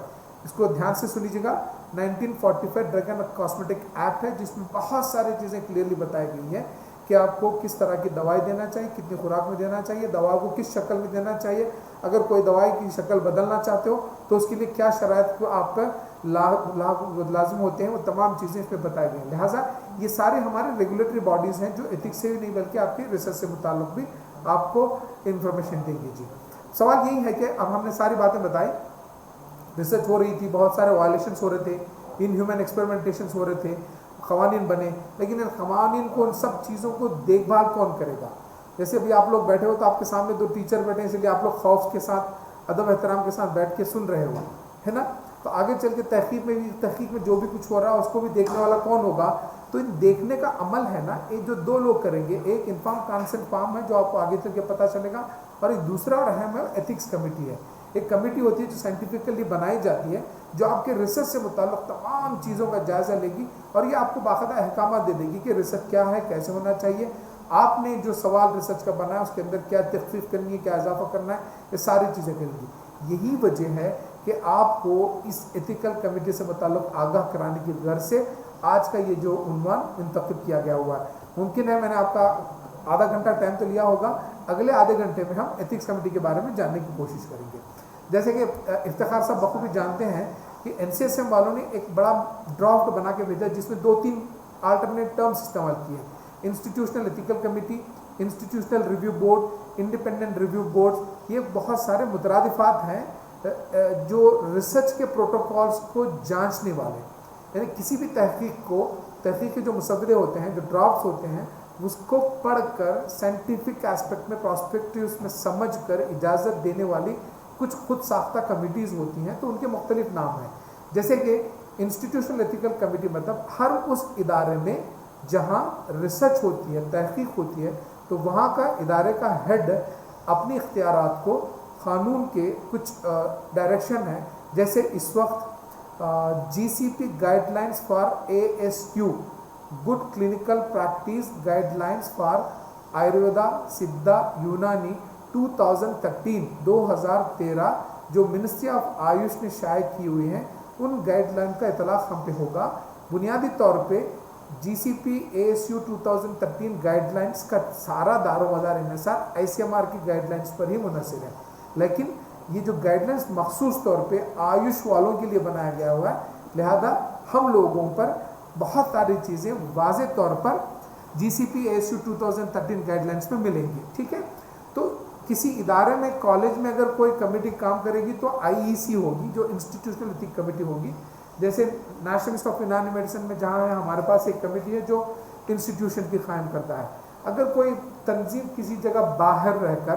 इसको ध्यान से सुन लीजिएगा, 1945 ड्रग एंड कॉस्मेटिक एक्ट है, जिसमें बहुत सारी चीज़ें क्लियरली बताई गई है कि आपको किस तरह की दवाई देना चाहिए, कितनी खुराक में देना चाहिए, दवा को किस शक्ल में देना चाहिए, अगर कोई दवाई की शक्ल बदलना चाहते हो तो उसके लिए क्या शराइत को आप पर लाजिम होते हैं, वो तमाम चीज़ें इसमें बताई गई हैं। लिहाजा ये सारे हमारे रेगुलेटरी बॉडीज़ हैं जो एथिक्स से भी नहीं बल्कि आपके रिसर्च से मुताल्लिक़ भी आपको इंफॉर्मेशन देंगे जी। सवाल यही है कि अब हमने सारी बातें बताई, रिसर्च हो रही थी, बहुत सारे वायलेशंस हो रहे थे, इनह्यूमन एक्सपेरिमेंटेशंस हो रहे थे, क़वानीन बने, लेकिन इन क़वानीन को, उन सब चीज़ों को देखभाल कौन करेगा। जैसे अभी आप लोग बैठे हो तो आपके सामने 2 टीचर बैठे हैं, इसलिए आप लोग खौफ के साथ, अदब एहतराम के साथ बैठ के सुन रहे हो, है ना। तो आगे चल के तहक़ीक़ में जो भी कुछ हो रहा है उसको भी देखने वाला कौन होगा। तो इन देखने का अमल है ना, एक जो 2 लोग करेंगे, एक इन्फॉर्म कंसेंट फॉर्म है जो आपको आगे चल के पता चलेगा, और एक दूसरा और अहम है एथिक्स कमेटी है। एक कमेटी होती है जो साइंटिफिकली बनाई जाती है, जो आपके रिसर्च से मुताल्लिक़ तमाम चीज़ों का जायज़ा लेगी और ये आपको बाकायदा अहकाम दे देगी कि रिसर्च क्या है, कैसे होना चाहिए, आपने जो सवाल रिसर्च का बनाया उसके अंदर क्या तख़फ़ीफ़ करनी है, क्या इजाफा करना है, ये सारी चीज़ें करेगी। यही वजह है कि आपको इस एथिकल कमेटी से मुताल्लिक़ आगाह कराने की गर्ज से आज का ये जो उन्वान इंतख़ब किया गया हुआ है। मुमकिन है मैंने आपका आधा घंटा टाइम तो लिया होगा, अगले आधे घंटे में हम एथिक्स कमेटी के बारे में जानने की कोशिश करेंगे। जैसे कि इफ्तिखार साहब बखूबी जानते हैं कि NCSM वालों ने एक बड़ा ड्राफ्ट बना के भेजा जिसमें 2-3 अल्टरनेट टर्म्स इस्तेमाल किए, institutional ethical committee, institutional review board, independent review board. ये बहुत सारे मुतरादिफात हैं जो रिसर्च के प्रोटोकॉल्स को जांचने वाले, यानी किसी भी तहकीक के जो मुसवदे होते हैं, जो ड्राफ्ट्स होते हैं, उसको पढ़कर साइंटिफिक एस्पेक्ट में, प्रॉस्पेक्टिव्स में समझ कर इजाज़त देने वाली कुछ खुद साख्ता कमिटीज़ होती हैं। तो उनके मुख्तलिफ नाम हैं, जैसे कि इंस्टीट्यूशनल एथिकल कमेटी मतलब हर उस इदारे में जहाँ रिसर्च होती है, तहकीक होती है, तो वहाँ का इदारे का हेड अपने इख्तियारात को क़ानून के कुछ डायरेक्शन है, जैसे इस वक्त GCP guidelines for ASQ good clinical practice guidelines for Ayurveda, सिद्धा, यूनानी 2013 जो मिनिस्ट्री ऑफ आयुष ने शाये की हुई हैं, उन गाइडलाइन का इतलाक़ हम पे होगा। बुनियादी तौर पे GCP ASU 2013 गाइडलाइंस का सारा दारोमदार इन्हिसार ICMR की गाइडलाइंस पर ही मुनहसर है, लेकिन ये जो गाइडलाइंस मखसूस तौर पे आयुष वालों के लिए बनाया गया हुआ है, लिहाजा हम लोगों पर बहुत सारी चीज़ें वाज़े तौर पर GCP ASU 2013 गाइडलाइंस में मिलेंगी, ठीक है। तो किसी इदारे में, कॉलेज में अगर कोई कमेटी काम करेगी तो IEC होगी, जो इंस्टीट्यूशनल एथिक कमेटी होगी। जैसे नेशनल इंस्टीट्यूट ऑफ यूनानी मेडिसिन में जहाँ है, हमारे पास एक कमेटी है जो इंस्टीट्यूशन की कायम करता है। अगर कोई तंजीम किसी जगह बाहर रहकर,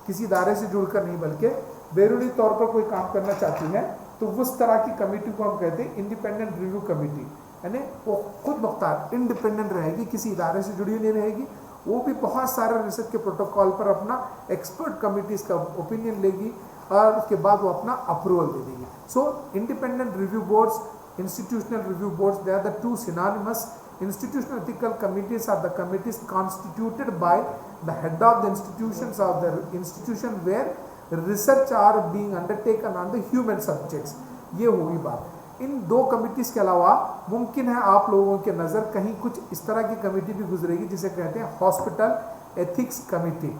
किसी इदारे से जुड़कर नहीं बल्कि बैरूनी तौर पर कोई काम करना चाहती है, तो उस तरह की कमेटी को हम कहते हैं इंडिपेंडेंट रिव्यू कमेटी, यानी वो खुद मुख्तार इंडिपेंडेंट रहेगी, किसी इदारे से जुड़ी नहीं रहेगी। वो भी बहुत सारे रिसर्च के प्रोटोकॉल पर अपना एक्सपर्ट कमिटीज़ का ओपिनियन लेगी और उसके बाद वो अपना अप्रूवल दे देगी। So independent review boards, institutional review boards, they are the two synonymous. Institutional ethical committees are the committees constituted by the head of the institutions of the institution where research are being undertaken on the human subjects. ये होगी बात। इन दो कमिटीज के अलावा मुमकिन है आप लोगों के नज़र कहीं कुछ इस तरह की कमेटी भी गुजरेगी जिसे कहते हैं हॉस्पिटल एथिक्स कमेटी।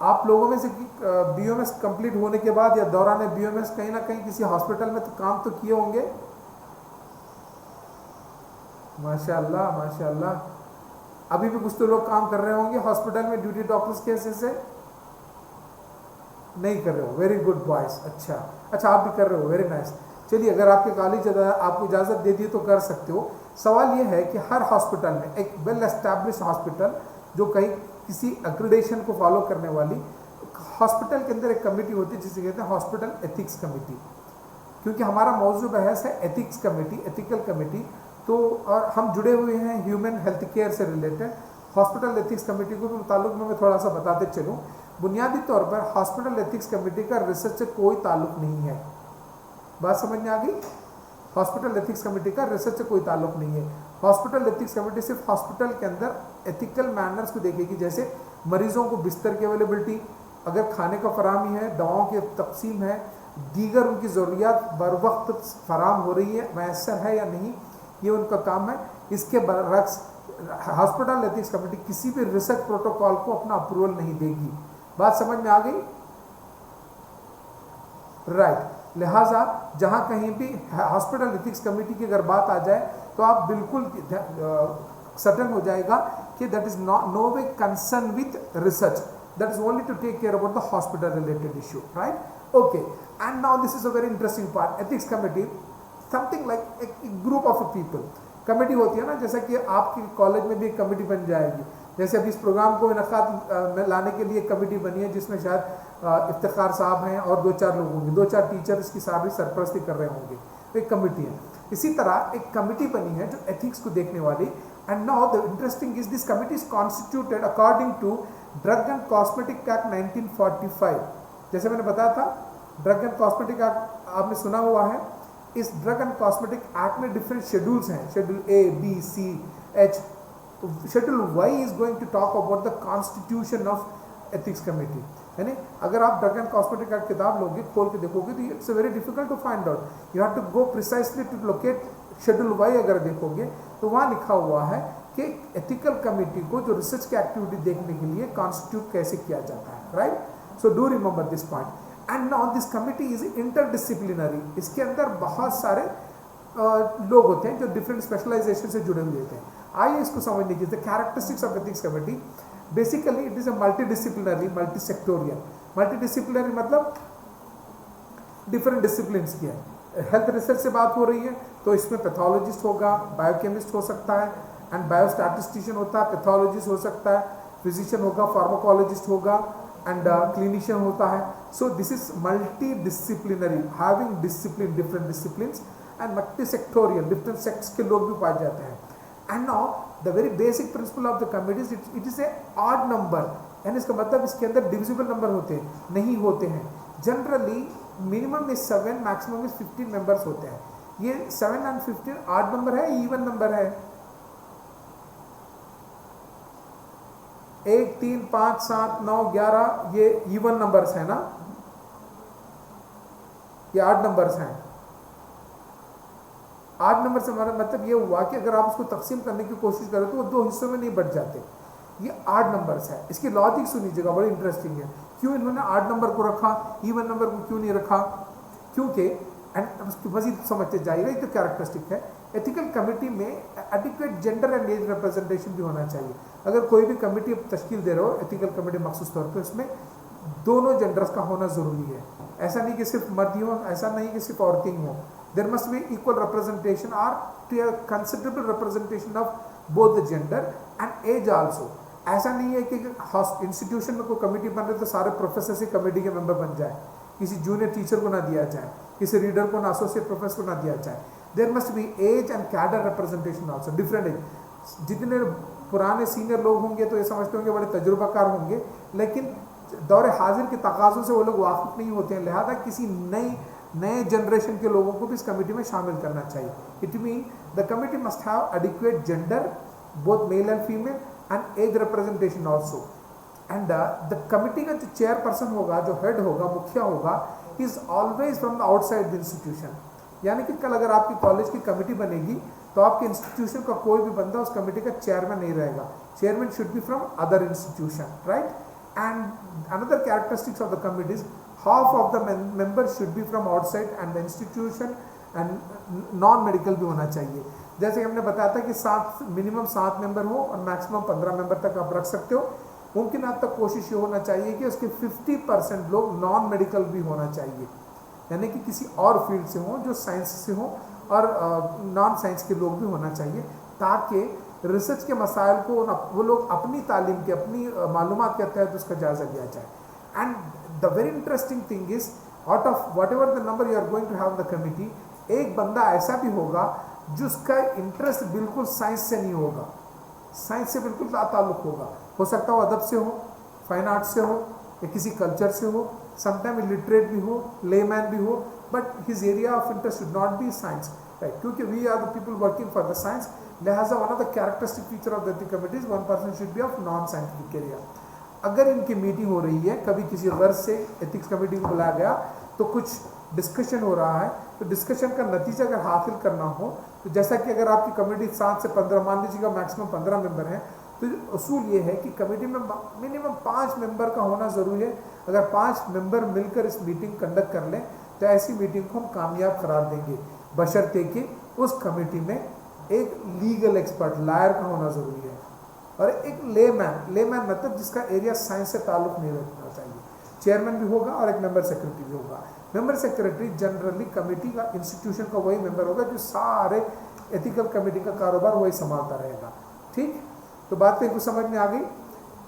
आप लोगों में से बीओएमएस कंप्लीट होने के बाद या दौरान बीओएमएस कहीं ना कहीं किसी हॉस्पिटल में तो काम तो किए होंगे। माशाअल्लाह माशाअल्लाह। अभी भी कुछ तो लोग काम कर रहे होंगे हॉस्पिटल में ड्यूटी डॉक्टर्स के से नहीं कर रहे हो। Very good boys. अच्छा आप भी कर रहे हो, वेरी नाइस। चलिए, अगर आपके कॉलेज आपको इजाज़त दे दी तो कर सकते हो। सवाल ये है कि हर हॉस्पिटल में एक वेल एस्टैब्लिश हॉस्पिटल जो कहीं किसी एक्रेडिटेशन को फॉलो करने वाली हॉस्पिटल के अंदर एक कमेटी होती है जिसे कहते हैं हॉस्पिटल एथिक्स कमेटी। क्योंकि हमारा मौजूद बहस है एथिक्स कमेटी, एथिकल कमेटी, तो और हम जुड़े हुए हैं ह्यूमन हेल्थ केयर से रिलेटेड। हॉस्पिटल एथिक्स कमेटी को भी ताल्लुक में मैं थोड़ा सा बताते चलूँ। बुनियादी तौर पर हॉस्पिटल एथिक्स कमेटी का रिसर्च से कोई ताल्लुक नहीं है। बात समझ में आ गई? हॉस्पिटल एथिक्स कमेटी का रिसर्च से कोई ताल्लुक नहीं है। हॉस्पिटल एथिक्स कमेटी सिर्फ हॉस्पिटल के अंदर एथिकल मैनर्स को देखेगी, जैसे मरीजों को बिस्तर की अवेलेबिलिटी, अगर खाने का फराहमी है, दवाओं की तकसीम है, दीगर उनकी ज़रूरियात बर वक्त फराम हो रही है, मैसर है या नहीं, ये उनका काम है। इसके बरअक्स हॉस्पिटल एथिक्स कमेटी किसी भी रिसर्च प्रोटोकॉल को अपना अप्रूवल नहीं देगी। बात समझ में आ गई? राइट। लिहाजा जहां कहीं भी हॉस्पिटल एथिक्स कमेटी की अगर बात आ जाए तो आप बिल्कुल सर्टन हो जाएगा कि that is no way concern with research, that is only to take care about the hospital related issue, right? Okay, and now this is a very interesting part. Ethics committee something like एक ग्रुप ऑफ पीपल। कमेटी होती है ना, जैसा कि आपकी कॉलेज में भी एक कमेटी बन जाएगी। जैसे अभी इस प्रोग्राम को इनकाद में लाने के लिए एक कमेटी बनी है जिसमें शायद इफ्तिखार साहब हैं और 2-4 लोग होंगे, 2-4 टीचर इसकी सारी सरपरस्ती कर रहे होंगे। तो एक कमेटी है। इसी तरह एक कमेटी बनी है जो एथिक्स को देखने वाली। And now the interesting is this committee is constituted according to drug and cosmetic act 1945। जैसे मैंने बताया था, ड्रग एंड कॉस्मेटिक एक्ट आपने सुना हुआ है। इस ड्रग एंड कॉस्मेटिक एक्ट में डिफरेंट शेड्यूल्स हैं, schedule A, B, C, H। Schedule Y is going to talk about the constitution of ethics committee. यानी अगर आप ड्रग एंड कॉस्मेटिक एक्ट किताब लोगे, खोल के देखोगे तो it's very difficult to find out. You have to go precisely to locate schedule Y। अगर देखोगे तो वहाँ लिखा हुआ है कि एथिकल कमेटी को जो रिसर्च की एक्टिविटी देखने के लिए कॉन्स्टिट्यूट कैसे किया जाता है, right? So do remember this point. And now this committee is interdisciplinary. इसके अंदर बहुत सारे लोग होते हैं जो डिफरेंट स्पेशलाइजेशन से जुड़े हुए हैं। आइए इसको समझने की characteristics of ethics committee. Basically it is a multidisciplinary, multi sectoral. Multidisciplinary मतलब डिफरेंट डिसिप्लिन की है। हेल्थ रिसर्च से बात हो रही है तो इसमें पैथोलॉजिस्ट होगा, बायोकेमिस्ट हो सकता है, एंड बायोस्टैटिस्टिशियन होता है, पैथोलॉजिस्ट हो सकता है, फिजिशियन होगा, फार्माकोलॉजिस्ट होगा, एंड क्लिनिशियन होता है। So this is multi disciplinary, having discipline, different disciplines, and multi sectoral, different sects के लोग भी पाए जाते हैं। And now the very basic principle of the committees, it is a odd number. यानी इसका मतलब इसके अंदर डिविजिबल नंबर होते हैं नहीं होते हैं। Generally minimum is 7, maximum is 15 members होते हैं। ये 7 और 15 ऑड नंबर है, इवन नंबर है? 1, 3, 5, 7, 9, 11 ये इवन नंबर्स है ना, ये ऑड नंबर्स हैं। ऑड नंबर से हमारा मतलब ये हुआ कि अगर आप उसको तकसीम करने की कोशिश करें तो वो 2 हिस्सों में नहीं बढ़ जाते। ये ऑड नंबर्स है। इसकी लॉजिक सुनिएगा, बड़ी इंटरेस्टिंग है। क्यों इन्होंने ऑड नंबर को रखा, इवन नंबर को क्यों नहीं रखा? क्योंकि एंड उसकी मजीद समझते जाइएगा, एक तो कैरेक्टरिस्टिक है। एथिकल कमेटी में adequate gender and age representation भी होना चाहिए। अगर कोई भी कमेटी तश्कील दे रहे हो, एथिकल कमेटी मखसूस तौर पर, उसमें दोनों जेंडर्स का होना ज़रूरी है। ऐसा नहीं कि सिर्फ मर्द ही हो, ऐसा नहीं कि सिर्फ औरतें ही हो। There must be equal representation or to a considerable representation of both the gender and age also. ऐसा नहीं है कि इंस्टीट्यूशन में कोई कमेटी बन रही तो सारे प्रोफेसर से कमेटी के मेंबर बन जाए, किसी जूनियर टीचर को ना दिया जाए, किसी रीडर को ना, एसोसिएट प्रोफेसर को ना दिया जाए। There must be age and cadre representation also, different age. जितने पुराने सीनियर लोग होंगे तो ये समझते होंगे बड़े तजुर्बाकार होंगे, लेकिन दौर हाजिर के तकाज़ों से वो लोग वाकिफ नहीं होते हैं। लिहाजा किसी नए जनरेशन के लोगों को भी इस कमेटी में शामिल करना चाहिए। It mean the committee must have adequate gender, both male and female, and age representation also. And the committee का जो चेयरपर्सन होगा, जो हेड होगा, मुखिया होगा, is always from the outside the institution. यानी कि कल अगर आपकी कॉलेज की कमेटी बनेगी तो आपके इंस्टीट्यूशन का कोई भी बंदा उस कमेटी का चेयरमैन नहीं रहेगा। Chairman should B from other institution, right? And another characteristics of the committee is half of the members should be from outside and the institution and non medical भी होना चाहिए। जैसे हमने बताया था कि मिनिमम 7 मेंबर हो और मैक्सिमम 15 मेंबर तक आप रख सकते हो। मुमकिन हद तक कोशिश ये होना चाहिए कि उसके 50% लोग नॉन मेडिकल भी होना चाहिए, यानी कि किसी और फील्ड से हो, जो साइंस से हो, और नॉन साइंस के लोग भी होना चाहिए, ताकि रिसर्च के मसाइल को वो लोग अपनी तालीम के, अपनी मालूमात के तहत उसका जायजा लिया जाए। And the very interesting thing is, out of whatever the number you are going to have the committee, एक बंदा ऐसा भी होगा जिसका इंटरेस्ट बिल्कुल साइंस से नहीं होगा, साइंस से बिल्कुल ताल्लुक होगा। हो सकता हो अदब से हो, फाइन आर्ट से हो, या किसी कल्चर से हो, समटाइम इलिटरेट भी हो, लेमैन भी हो, but his area of interest should not be science, right? क्योंकि we are the people working for the science, लिहाजा one of the characteristic feature of the committees, one person should be of non scientific area. अगर इनकी मीटिंग हो रही है, कभी किसी गर्ज से एथिक्स कमेटी को बुलाया गया, तो कुछ डिस्कशन हो रहा है, तो डिस्कशन का नतीजा अगर हासिल करना हो, तो जैसा कि अगर आपकी कमेटी 7 से 15, मान लीजिएगा मैक्सिमम 15 मेंबर हैं, तो असूल ये है कि कमेटी में मिनिमम 5 मेंबर का होना ज़रूरी है। अगर 5 मेंबर मिलकर इस मीटिंग कंडक्ट कर लें तो ऐसी मीटिंग को हम कामयाब करार देंगे, बशर्ते कि उस कमेटी में एक लीगल एक्सपर्ट, लायर का होना ज़रूरी है, और एक लेमैन मतलब जिसका एरिया साइंस से ताल्लुक नहीं रखना चाहिए। चेयरमैन भी होगा और एक मेंबर सेक्रेटरी भी होगा। मेंबर सेक्रेटरी जनरली कमेटी का, इंस्टीट्यूशन का वही मेंबर होगा जो सारे एथिकल कमेटी का कारोबार वही संभालता रहेगा। ठीक, तो बात कुछ समझ में आ गई।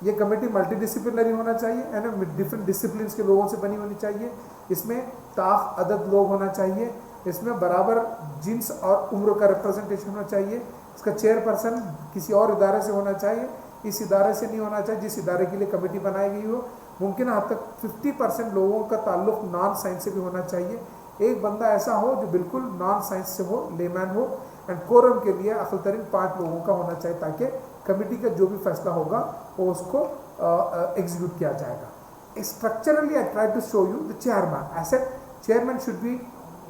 ये कमेटी मल्टीडिसिप्लिनरी होना चाहिए, यानी डिफरेंट डिसिप्लिन के लोगों से बनी होनी चाहिए। इसमें ताक अदद लोग होना चाहिए, इसमें बराबर जिन्स और उम्र का रिप्रेजेंटेशन होना चाहिए। इसका चेयरपर्सन किसी और इदारे से होना चाहिए, इस इदारे से नहीं होना चाहिए जिस इदारे के लिए कमेटी बनाई गई हो। मुमकिन हद तक 50% लोगों का ताल्लुक नॉन साइंस से भी होना चाहिए। एक बंदा ऐसा हो जो बिल्कुल नॉन साइंस से हो, लेमैन हो। एंड कोरम के लिए अकल तरीन 5 लोगों का होना चाहिए, ताकि कमेटी का जो भी फैसला होगा वो उसको एग्जीक्यूट किया जाएगा। Structurally I try to show you the chairman. I said chairman should be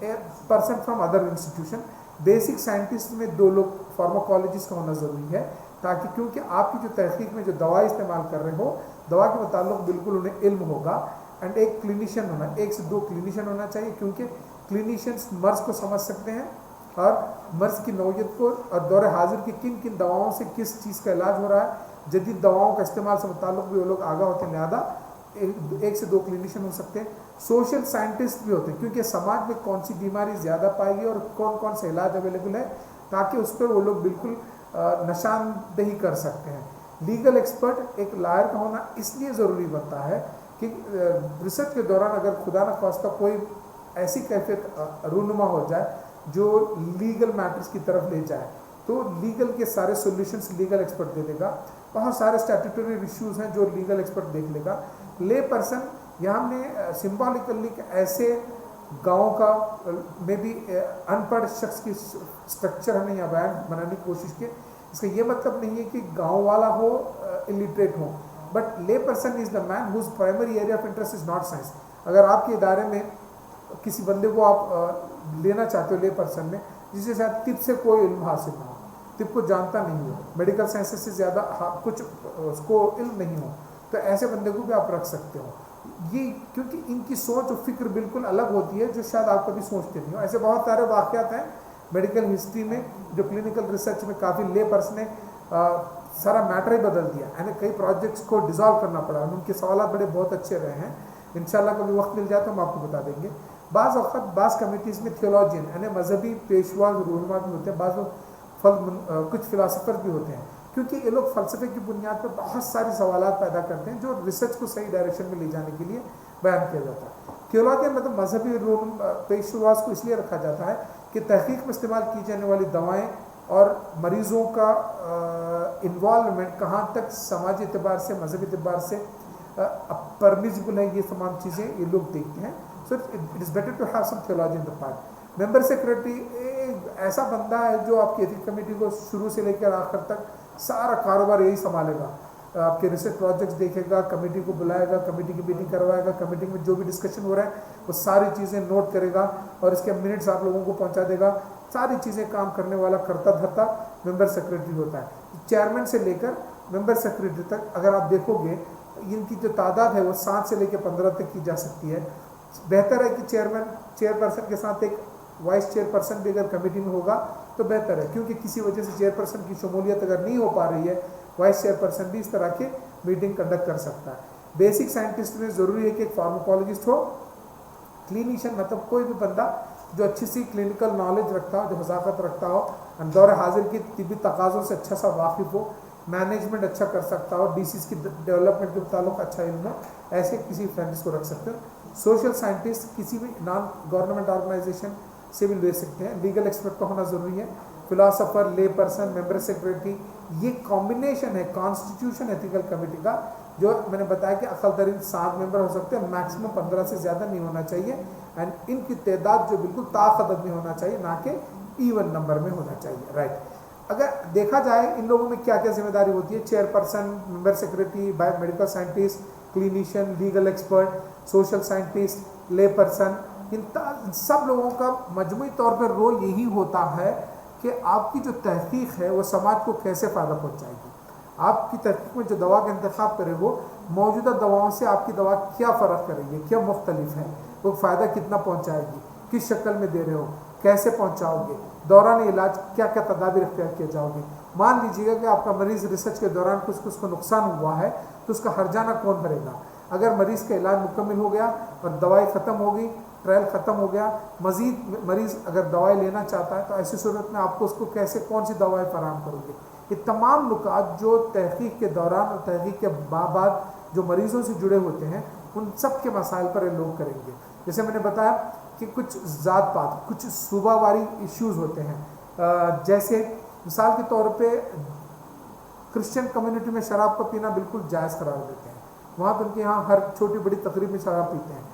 a person from other institution. Basic scientist में 2 लोग फार्माकोलॉजिस्ट का होना ज़रूरी है, ताकि क्योंकि आपकी जो तहकीक में जो दवा इस्तेमाल कर रहे हो, दवा के मुताल्लिक़ बिल्कुल उन्हें इल्म होगा। एंड एक क्लिनिशियन होना, 1 से 2 क्लिनिशियन होना चाहिए, क्योंकि क्लिनिशियंस मर्ज़ को समझ सकते हैं और मर्ज़ की नौयत को और दौर हाजिर की किन किन दवाओं से किस चीज़ का इलाज हो रहा है, जदीद दवाओं का इस्तेमाल से मुताल्लिक़ भी वो लोग आगाह होते हैं। लिहाजा 1 से 2 क्लिनिशियन हो सकते हैं। सोशल साइंटिस्ट भी होते हैं, क्योंकि समाज में कौन सी बीमारी ज़्यादा पाएगी और कौन कौन से इलाज अवेलेबल है, ताकि उस पर वो लोग बिल्कुल निशानदेही कर सकते हैं। लीगल एक्सपर्ट, एक लायर का होना इसलिए ज़रूरी बनता है कि रिसर्च के दौरान अगर खुदा न खास्ता कोई ऐसी कैफियत रूनुमा हो जाए जो लीगल मैटर्स की तरफ ले जाए, तो लीगल के सारे सॉल्यूशंस लीगल एक्सपर्ट दे देगा। बहुत सारे स्टैट्यूटरी इश्यूज़ हैं जो लीगल एक्सपर्ट देख लेगा। ले पर्सन, यहाँ हमने सिम्बॉलिकली ऐसे गाँव का में भी अनपढ़ शख्स की स्ट्रक्चर हमने यहाँ बयान बनाने की कोशिश की। इसका ये मतलब नहीं है कि गाँव वाला हो इलिटरेट हो, but lay person is the man whose primary area of interest is not science. अगर आपके इदारे में किसी बंदे को आप लेना चाहते हो ले पर्सन में, जिसे शायद तिब से कोई इल्म हासिल ना हो, तिब को जानता नहीं हो, मेडिकल साइंसेस से ज़्यादा कुछ उसको इल्म नहीं हो, तो ऐसे बंदे को भी आप रख सकते हो। ये क्योंकि इनकी सोच और फिक्र बिल्कुल अलग होती है, जो शायद आप कभी सोचते नहीं हो। ऐसे बहुत सारे वाक़यात हैं मेडिकल हिस्ट्री में, जो क्लिनिकल रिसर्च में काफ़ी ले पर्सन ने सारा मैटर ही बदल दिया, यानी कई प्रोजेक्ट्स को डिज़ोल्व करना पड़ा। उनके सवाल बड़े बहुत अच्छे रहे हैं। इंशाल्लाह कभी वक्त मिल जाए तो हम आपको बता देंगे। बाज़ वक़्त बाज़ कमिटीज़ में थियोलॉजियन यानी मजहबी पेशवा रहनुमा भी होते हैं, बाज़ कुछ फिलासफर भी होते हैं, क्योंकि ये लोग फ़लसफ़े की बुनियाद पर बहुत सारे सवालात पैदा करते हैं जो रिसर्च को सही डायरेक्शन में ले जाने के लिए बयान किया जाता है। थियोलॉजियन मतलब मजहबी पेशवास को इसलिए रखा जाता है कि तहकीक में इस्तेमाल की जाने वाली दवाएँ और मरीज़ों का इन्वॉल्वमेंट कहाँ तक समाजी एतबार से, मजहबी एतबार से परमिसिबल है, ये तमाम चीज़ें ये लोग देखते हैं। So it is better to have some theology in the part. Member secretary एक ऐसा बंदा है जो आपकी एथिक कमेटी को शुरू से लेकर आखिर तक सारा कारोबार यही संभालेगा। आपके रिसर्च प्रोजेक्ट्स देखेगा, कमेटी को बुलाएगा, कमेटी की मीटिंग करवाएगा, कमेटी में जो भी डिस्कशन हो रहा है वो सारी चीज़ें नोट करेगा और इसके मिनट्स आप लोगों को पहुंचा देगा। सारी चीज़ें काम करने वाला करता धरता मेंबर सेक्रेटरी होता है। चेयरमैन से लेकर मेंबर सेक्रेटरी तक अगर आप देखोगे इनकी जो तादाद है वो 7 से लेकर 15 तक की जा सकती है। बेहतर है कि चेयरपर्सन के साथ एक वाइस चेयरपर्सन भी अगर कमेटी में होगा तो बेहतर है, क्योंकि किसी वजह से चेयरपर्सन की शमूलियत अगर नहीं हो पा रही है, वाइस चेयरपर्सन भी इस तरह के मीटिंग कंडक्ट कर सकता है। बेसिक साइंटिस्ट में ज़रूरी है कि एक फार्माकोलॉजिस्ट हो, क्लिनिशियन मतलब कोई भी बंदा जो अच्छी सी क्लिनिकल नॉलेज रखता हो, जो हज़ाकत रखता हो, दौर हाजिर की तिब्बी तकाज़ों से अच्छा सा वाकिफ़ हो, मैनेजमेंट अच्छा कर सकता हो, डिसीज़ की डेवलपमेंट के मुताल्लिक अच्छा इल्म हो, ऐसे किसी साइंटिस्ट को रख सकते हो। सोशल साइंटिस्ट किसी भी नॉन गवर्नमेंट ऑर्गेनाइजेशन से भी ले सकते हैं। लीगल एक्सपर्ट का होना ज़रूरी है। फिलोसोफर, ले पर्सन, मेंबर सेक्रेटरी, ये कॉम्बिनेशन है कॉन्स्टिट्यूशन एथिकल कमेटी का, जो मैंने बताया कि अकल तरीन 7 मेंबर हो सकते हैं, मैक्सिमम 15 से ज़्यादा नहीं होना चाहिए। एंड इनकी तादाद जो बिल्कुल ताक़त में होना चाहिए, ना कि इवन नंबर में होना चाहिए। राइट, अगर देखा जाए इन लोगों में क्या क्या जिम्मेदारी होती है, chairperson, member secretary, biomedical scientist, clinician, legal expert, social scientist, ले पर्सन, इन सब लोगों का मजमूई तौर पर रोल यही होता है कि आपकी जो तहकीक है वो समाज को कैसे फ़ायदा पहुंचाएगी। आपकी तहकीक में जो दवा का इंतखाब करे वो मौजूदा दवाओं से आपकी दवा क्या फ़र्क करेगी, क्या मुख्तलिफ है, वो फ़ायदा कितना पहुंचाएगी, किस शक्ल में दे रहे हो, कैसे पहुंचाओगे, दौरान इलाज क्या क्या तदाबीर इख्तियार किए जाओगे। मान लीजिएगा कि आपका मरीज़ रिसर्च के दौरान कुछ उसको नुकसान हुआ है तो उसका हर्जाना कौन भरेगा। अगर मरीज़ का इलाज मुकम्मल हो गया और दवाई ख़त्म हो गई, ट्रायल ख़त्म हो गया, मज़ीद मरीज़ अगर दवाई लेना चाहता है तो ऐसी सूरत में आपको उसको कैसे कौन सी दवाई फराहम करोगे। ये तमाम नुकात जो तहकीक के दौरान और तहकीक के बाद जो मरीज़ों से जुड़े होते हैं उन सब के मसाइल पर ये लोग करेंगे। जैसे मैंने बताया कि कुछ ज़ात पात, कुछ सूबावारी इश्यूज़ होते हैं, जैसे मिसाल के तौर पे क्रिश्चियन कम्युनिटी में शराब का पीना बिल्कुल जायज़ करार देते हैं। वहाँ पर उनके यहाँ हर छोटी बड़ी तकरीब में शराब पीते हैं।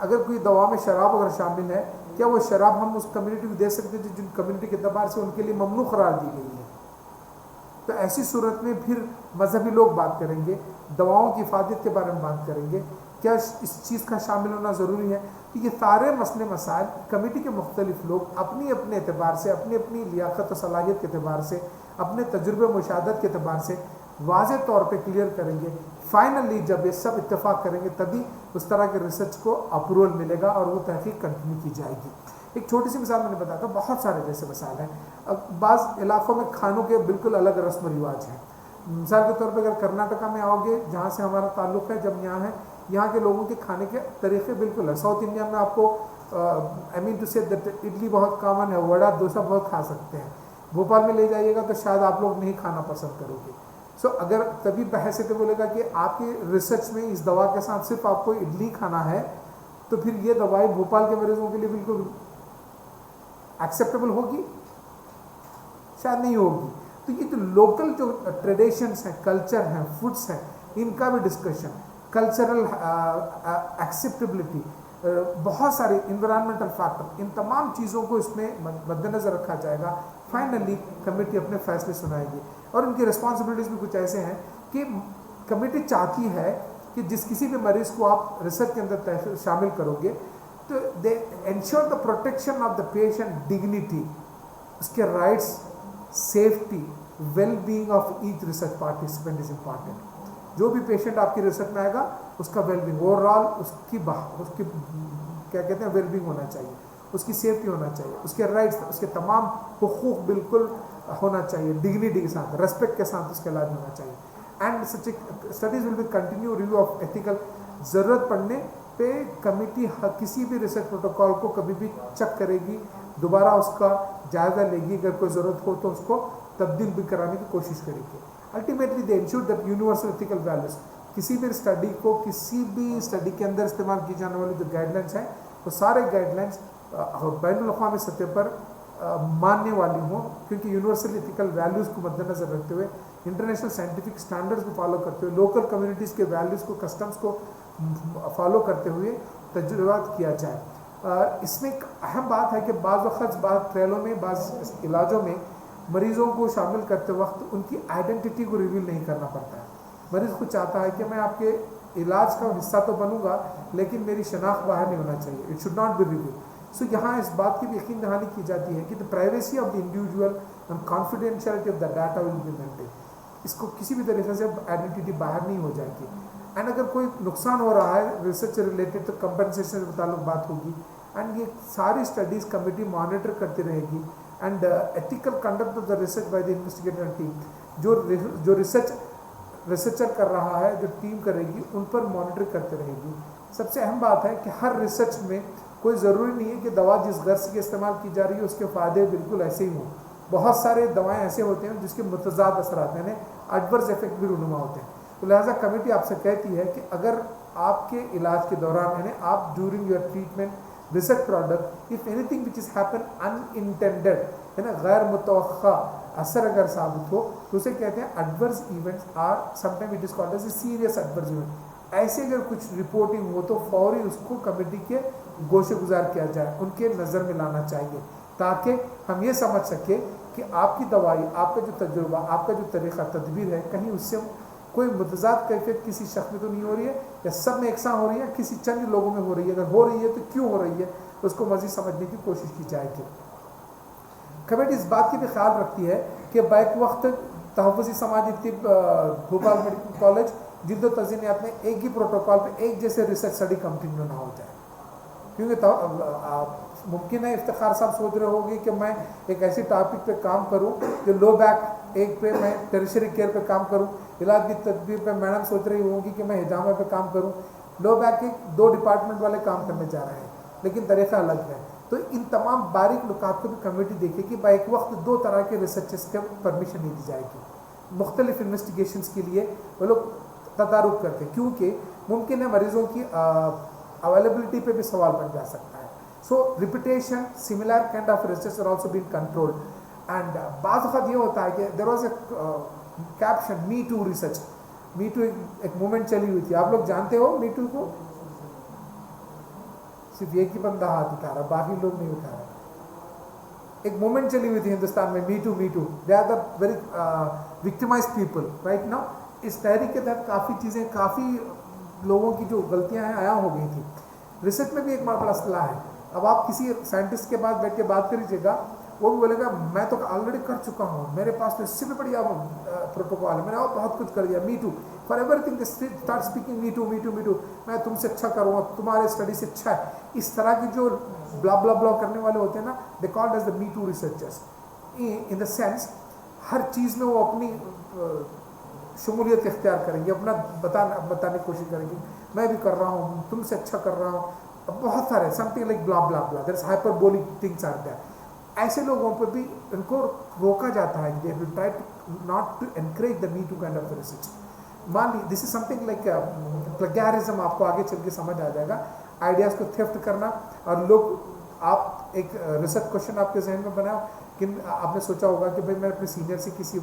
अगर कोई दवा में शराब अगर शामिल है, क्या वो शराब हम उस कम्युनिटी को दे सकते हैं जिन कम्युनिटी के अतबार से उनके लिए ममनू करार दी गई है। तो ऐसी सूरत में फिर मजहबी लोग बात करेंगे, दवाओं की हिफाजत के बारे में बात करेंगे, क्या इस चीज़ का शामिल होना ज़रूरी है। तो ये सारे मसले मसाइल कमेटी के मुख्तलिफ लोग अपनी अपने एतबार से, अपनी अपनी लियाकत और सलाहियत के अतबार से, अपने तजुर्बे मुशाहदत के अतबार से वाज़े तौर पे क्लियर करेंगे। फाइनली जब ये सब इत्तेफाक करेंगे तभी उस तरह के रिसर्च को अप्रूवल मिलेगा और वो तहकीक कंटिन्यू की जाएगी। एक छोटी सी मिसाल मैंने बताया था, बहुत सारे जैसे मसाइल हैं। अब बाज़ इलाक़ों में खानों के बिल्कुल अलग रस्म रिवाज हैं। मिसाल के तौर पर अगर कर्नाटका में आओगे, जहाँ से हमारा ताल्लुक़ है, जब यहाँ है, यहाँ के लोगों के खाने के तरीक़े बिल्कुल है। साउथ इंडिया में आपको I mean to say that idli बहुत कॉमन है, वड़ा डोसा बहुत खा सकते हैं। भोपाल में ले जाइएगा तो शायद आप लोग नहीं खाना पसंद करोगे। सो अगर तभी बहस बोलेगा कि आपकी रिसर्च में इस दवा के साथ सिर्फ आपको इडली खाना है, तो फिर ये दवाई भोपाल के मरीजों के लिए बिल्कुल एक्सेप्टेबल होगी? शायद नहीं होगी। तो ये जो लोकल जो ट्रेडिशंस हैं, कल्चर हैं, फूड्स हैं, इनका भी डिस्कशन, कल्चरल एक्सेप्टेबिलिटी, बहुत सारे इन्वायरमेंटल फैक्टर, इन तमाम चीज़ों को इसमें मद्देनज़र रखा जाएगा। फाइनली कमेटी अपने फैसले सुनाएगी और उनकी रिस्पॉन्सिबिलिटीज़ भी कुछ ऐसे हैं कि कमेटी चाहती है कि जिस किसी भी मरीज़ को आप रिसर्च के अंदर शामिल करोगे तो they ensure the protection of the patient dignity, उसके rights, safety, well being of each research participant is important. जो भी पेशेंट आपकी रिसर्च में आएगा उसका वेलबींग, ओवरऑल उसकी क्या कहते हैं वेलबींग होना चाहिए, उसकी सेफ्टी होना चाहिए, उसके राइट्स, उसके तमाम हुकूक बिल्कुल होना चाहिए, डिग्निटी के साथ, रेस्पेक्ट के साथ उसका इलाज होना चाहिए। And such studies will be continue review of ethical. ज़रूरत पड़ने पे कमेटी किसी भी रिसर्च प्रोटोकॉल को कभी भी चेक करेगी, दोबारा उसका जायज़ा लेगी, अगर कोई ज़रूरत हो तो उसको तब्दील भी कराने की कोशिश करेगी। Ultimately they ensure that universal ethical values, किसी भी स्टडी को, किसी भी स्टडी के अंदर इस्तेमाल की जाने वाली जो गाइडलाइंस हैं वो सारे गाइडलाइंस बैनुल-अक़वामी सतह पर मानने वाली हों, क्योंकि यूनिवर्सल एथिकल वैल्यूज़ को मद्देनज़र रखते हुए, इंटरनेशनल साइंटिफिक स्टैंडर्ड्स को फॉलो करते हुए, लोकल कम्युनिटीज़ के वैल्यूज़ को, कस्टम्स को फॉलो करते हुए तजुर्बात किया जाए। इसमें एक अहम बात है कि बाज़ वक़्त बाज़ ट्रायलों में, बाज़ इलाजों में मरीज़ों को शामिल करते वक्त उनकी आइडेंटिटी को रिवील नहीं करना पड़ता है। मरीज को चाहता है कि मैं आपके इलाज का हिस्सा तो बनूंगा लेकिन मेरी शनाख्त बाहर नहीं होना चाहिए, it should not be reveal. So यहाँ इस बात की भी यकीन दहानी की जाती है कि the privacy of the individual and confidentiality of the data will be maintain. इसको किसी भी तरीके से आइडेंटिटी बाहर नहीं हो जाएगी। एंड अगर कोई नुकसान हो रहा है रिसर्च से रिलेटेड तो कंपनसेशन से मुताल्लिक बात होगी। एंड ये सारी स्टडीज़ कमेटी मॉनिटर करती रहेगी। And ethical conduct of the research by the investigator team, जो रिसर्चर कर रहा है, जो टीम करेगी, उन पर मॉनिटर करते रहेगी। सबसे अहम बात है कि हर रिसर्च में कोई ज़रूरी नहीं है कि दवा जिस गर्ज के इस्तेमाल की जा रही है उसके फ़ायदे बिल्कुल ऐसे ही हों। बहुत सारे दवाएं ऐसे होते हैं जिसके मुतज़ाद असर आते हैं, एडवर्स इफेक्ट भी रूनुमा होते हैं। तो लिहाजा कमेटी आपसे कहती है कि अगर आपके इलाज के दौरान यानी आप during your treatment research product if anything which is happen unintended है ना, गैर मुतवक्का असर अगर साबित हो तो उसे कहते हैं adverse events are sometime it is called as a serious adverse event. ऐसे अगर कुछ रिपोर्टिंग हो तो फौरी उसको कमेटी के गोशे गुजार किया जाए, उनके नज़र में लाना चाहिए, ताकि हम ये समझ सके कि आपकी दवाई, आपका जो तजुर्बा, आपका जो तरीक़ा तदबीर है, कहीं उससे कोई मुतज़ाद कैफियत किसी शख्स में तो नहीं हो रही है, या सब में एकसा हो रही है, किसी चंद लोगों में हो रही है। अगर हो रही है तो क्यों हो रही है, उसको मज़ीद समझने की कोशिश की जाएगी। कमेटी इस बात की भी ख्याल रखती है कि बैक वक्त तहफ़्फ़ुज़ी समाजी तिब भोपाल मेडिकल कॉलेज जिल्द तज़ीनियात में एक ही प्रोटोकॉल पे एक जैसे रिसर्च स्टडी कंटिन्यू ना हो जाए। क्योंकि मुमकिन है इफ्तिखार साहब सोच रहे होंगे कि मैं एक ऐसी टॉपिक पे काम करूं जो लो बैक एक पे मैं टेरिशरी केयर पे काम करूं, इलाज की तदबीर पे मैडम सोच रही होंगी कि मैं हिजामा पे काम करूं। लो बैक के 2 डिपार्टमेंट वाले काम करने जा रहे हैं लेकिन तरीक़ा अलग है। तो इन तमाम बारीक नुकात को भी कमेटी देखेगी। एक वक्त 2 तरह के रिसर्चेस के परमिशन नहीं दी जाएगी। मुख्तलिफ इन्वेस्टिगेशंस के लिए वो लोग तदारुक करते हैं, क्योंकि मुमकिन है मरीज़ों की अवेलेबिलिटी पे भी सवाल बन जा सकता है। So repetition similar kind of research are also being controlled. And बात वक्त ये होता है कि there was a caption me too research. Me too एक मूवमेंट चली हुई थी, आप लोग जानते हो मी टू को? सिर्फ एक ही बंदा हाथ उठा रहा, बाकी लोग नहीं उठा रहे। एक मूवमेंट चली हुई थी हिंदुस्तान में, me too they are the very victimised people right now. इस तहरीक के तहत काफ़ी चीज़ें, काफ़ी लोगों की जो गलतियां हैं आया हो गई थी। रिसर्च में भी एक बड़ा मसला है। अब आप किसी साइंटिस्ट के पास बैठ के बात करिएगा, वो भी बोलेगा मैं तो ऑलरेडी कर चुका हूँ, मेरे पास तो इससे भी बढ़िया प्रोटोकॉल है, मैंने और बहुत कुछ कर दिया। Me too for everything, they start speaking me too, मैं तुमसे अच्छा करूँगा, तुम्हारे स्टडी से अच्छा है। इस तरह की जो ब्ला ब्ला ब्ला करने वाले होते हैं ना, they called as the me too researchers. In the sense हर चीज़ में वो अपनी शमूलियत इख्तियार करेंगे, अपना बताने की कोशिश करेंगे, मैं भी कर रहा हूँ, तुमसे अच्छा कर रहा हूँ। अब बहुत सारे something like bla bla bla, there is hyperbolic things are there. ऐसे लोगों पर भी इनको रोका जाता है। They will try to not to encourage the me too kind of research. मान ली this is something like plagiarism, आपको आगे चल के समझ आ जाएगा। आइडियाज़ को थेफ्ट करना, और लोग आप एक रिसर्च क्वेश्चन आपके जहन में बनाओ कि आपने सोचा होगा कि भाई मैं अपने सीनियर से किसी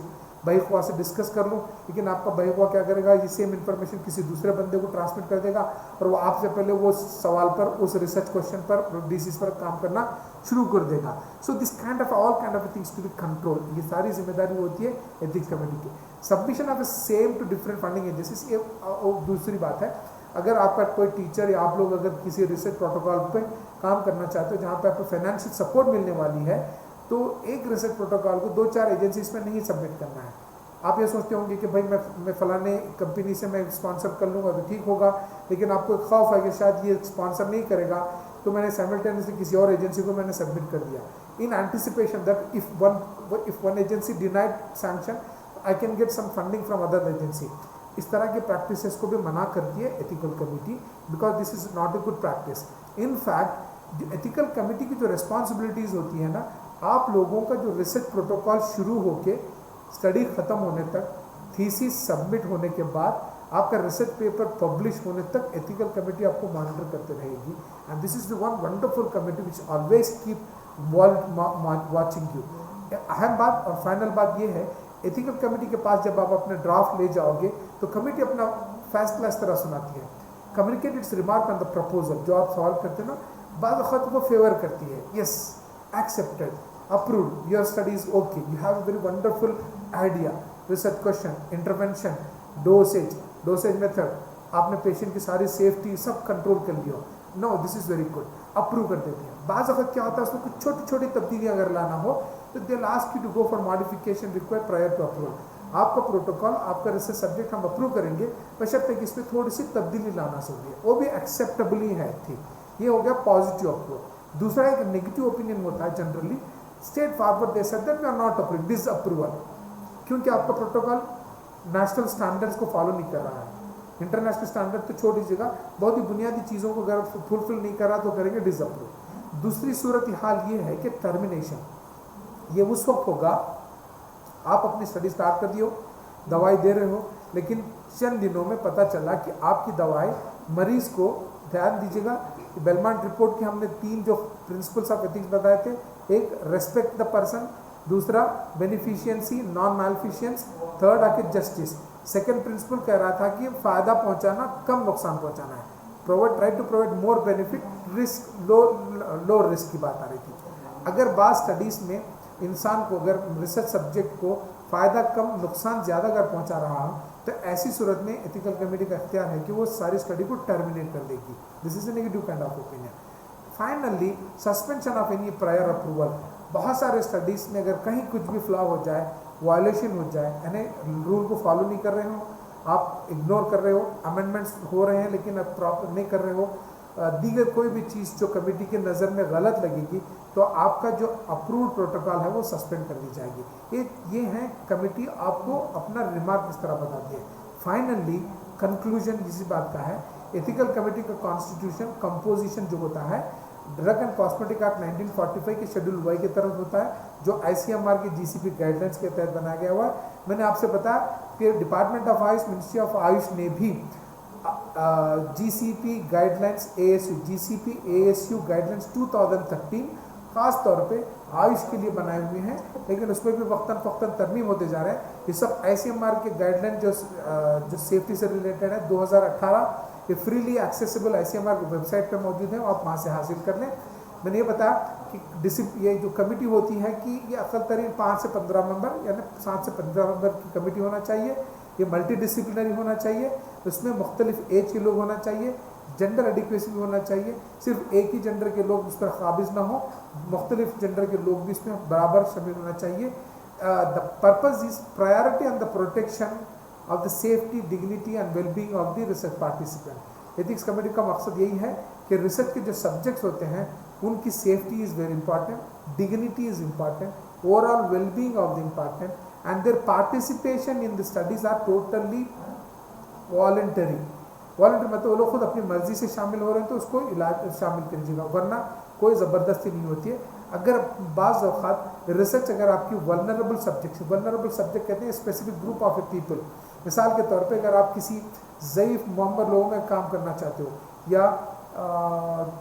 भाई ख्वाह से डिस्कस कर लूँ, लेकिन आपका भाई ख्वाह क्या करेगा, ये सेम इन्फॉर्मेशन किसी दूसरे बंदे को ट्रांसमिट कर देगा और वो आपसे पहले वो सवाल पर, उस रिसर्च क्वेश्चन पर, डिसीज पर काम करना शुरू कर देगा। So this kind of all kind of things to be control. ये सारी जिम्मेदारी होती है एथिक्स कमेटी की। Submission of same to different funding agencies, ये दूसरी बात है। अगर आपका कोई टीचर या आप लोग अगर किसी रिसर्च प्रोटोकॉल पे काम करना चाहते हो जहाँ पे आपको फाइनेंशियल सपोर्ट मिलने वाली है, तो एक रिसर्च प्रोटोकॉल को 2-4 एजेंसीज में नहीं सबमिट करना है। आप ये सोचते होंगे कि भाई मैं फलाने कंपनी से मैं स्पॉन्सर कर लूँगा तो ठीक होगा, लेकिन आपको एक खौफ है कि शायद ये स्पॉन्सर नहीं करेगा, तो मैंने साइमल्टेनियसली किसी और एजेंसी को मैंने सबमिट कर दिया in anticipation that if one agency denied sanction I can get some funding from other agency. इस तरह की प्रैक्टिसेस को भी मना करती है ethical committee, because this is not a good practice. In fact जो एथिकल कमेटी की जो रिस्पॉन्सिबिलिटीज़ होती है ना, आप लोगों का जो रिसर्च प्रोटोकॉल शुरू होके स्टडी ख़त्म होने तक, थीसिस सबमिट होने के बाद, आपका रिसर्च पेपर पब्लिश होने तक एथिकल कमेटी आपको मॉनिटर करते रहेगी। And this is the one wonderful committee which always keep watching you. अहम बात और फाइनल बात ये है, एथिकल कमेटी के पास जब आप अपने ड्राफ्ट ले जाओगे तो कमेटी अपना फैसला इस तरह सुनाती है, communicate it's remark on the proposal. जो आप सवाल करते हैं ना, बाद वक्त वो फेवर करती है, yes accepted, approved, your study is okay, you have a very wonderful idea, research question, intervention, dosage method, आपने पेशेंट की सारी सेफ्टी सब कंट्रोल कर लिया, no this is very good, approve कर देते हैं। बाज़ वक्त क्या होता है उसमें कुछ छोटी छोटी तब्दीलियाँ अगर लाना हो तो they ask you to go for modification required prior to approval. आपका प्रोटोकॉल, आपका रिसर्च सब्जेक्ट हम अप्रूव करेंगे, बशर्ते कि इसमें थोड़ी सी तब्दीली लाना चाहिए, वो भी एक्सेप्टेबल ही है। ठीक, ये हो गया पॉजिटिव अप्रूवल। दूसरा एक नेगेटिव ओपिनियन होता है generally, state forward they said that we are not approve, disapproval, क्योंकि आपका प्रोटोकॉल नेशनल स्टैंडर्ड्स को फॉलो नहीं कर रहा है। इंटरनेशनल स्टैंडर्ड तो छोटी जगह, बहुत ही बुनियादी चीज़ों को अगर फुलफिल नहीं कर रहा तो करेंगे डिसअप्रूव। दूसरी सूरत हाल ये है कि टर्मिनेशन, ये उस वक्त होगा आप अपनी स्टडी स्टार्ट कर दियो, दवाई दे रहे हो, लेकिन चंद दिनों में पता चला कि आपकी दवाई मरीज को, ध्यान दीजिएगा कि बेलमांट रिपोर्ट के हमने 3 जो प्रिंसिपल्स ऑफ एथिक्स बताए थे, एक रेस्पेक्ट द पर्सन, दूसरा बेनिफिशियंसी नॉन मैलिफिशियंस, थर्ड आखिर जस्टिस। सेकेंड प्रिंसिपल कह रहा था कि फ़ायदा पहुंचाना, कम नुकसान पहुंचाना है, provide, try to provide more benefit, risk low risk की बात आ रही थी। अगर बात स्टडीज़ में इंसान को, अगर रिसर्च सब्जेक्ट को फ़ायदा कम नुकसान ज़्यादा अगर पहुंचा रहा हो, तो ऐसी सूरत में एथिकल कमेटी का इख्तियार है कि वो सारी स्टडी को टर्मिनेट कर देगी। This is a negative kind of opinion. Finally suspension of any prior approval, बहुत सारे स्टडीज़ में अगर कहीं कुछ भी फ्लॉ हो जाए, वायलेशन हो जाए, यानी रूल को फॉलो नहीं कर रहे हो, आप इग्नोर कर रहे हो, अमेंडमेंट्स हो रहे हैं लेकिन अब प्रॉपर नहीं कर रहे हो, दीगर कोई भी चीज़ जो कमेटी के नज़र में गलत लगेगी, तो आपका जो अप्रूव्ड प्रोटोकॉल है वो सस्पेंड कर दी जाएगी। ये है कमेटी आपको अपना रिमार्क इस तरह बताती है। फाइनली कंक्लूजन इसी बात का है, एथिकल कमेटी का कॉन्स्टिट्यूशन कंपोजिशन जो होता है, ड्रग एंड कॉस्मेटिक एक्ट 1945 के शेड्यूल वाई के तरफ होता है, जो ICMR की GCP गाइडलाइंस के तहत बनाया गया हुआ है। मैंने आपसे बताया कि department of Ayush, ministry of Ayush ने भी GCP guidelines GCP ASU guidelines 2013 खास तौर पे आयुष के लिए बनाए हुए हैं, लेकिन उसमें भी वक्तन फ़क्तन तरमीम होते जा रहे हैं। ये सब ICMR के गाइडलाइन जो सेफ्टी से रिलेटेड है 2018, ये फ्रीली एक्सेसिबल ICMR की वेबसाइट पे मौजूद है, आप वहाँ से हासिल कर लें। मैंने ये बताया कि ये जो कमेटी होती है कि ये अकल तरीन 5 से 15 मेंबर यानी 7 से 15 मेंबर की कमेटी होना चाहिए। ये मल्टी डिसिप्लिनरी होना चाहिए, उसमें मुख्तलिफ एज के लोग होना चाहिए, जेंडर एडिक्वेसी भी होना चाहिए, सिर्फ एक ही जेंडर के लोग उस पर काबिज ना हो, मुख्तलिफ जेंडर के लोग भी इसमें बराबर शामिल होना चाहिए। The purpose is priority on the protection of the safety, dignity and wellbeing of the research participant. Ethics committee का मकसद यही है कि रिसर्च के जो सब्जेक्ट्स होते हैं उनकी safety is very important, dignity is important, overall wellbeing of the important, and their participation in the studies are totally voluntary। मतलब वो लोग खुद अपनी मर्जी से शामिल हो रहे हैं तो उसको इलाज शामिल कीजिएगा, वरना कोई ज़बरदस्ती नहीं होती है। अगर बाज़ औक़ात रिसर्च अगर आपकी वल्नरेबल सब्जेक्ट कहते हैं specific group of A people, मिसाल के तौर पे अगर आप किसी ज़ईफ़ मुअम्मर लोगों में काम करना चाहते हो या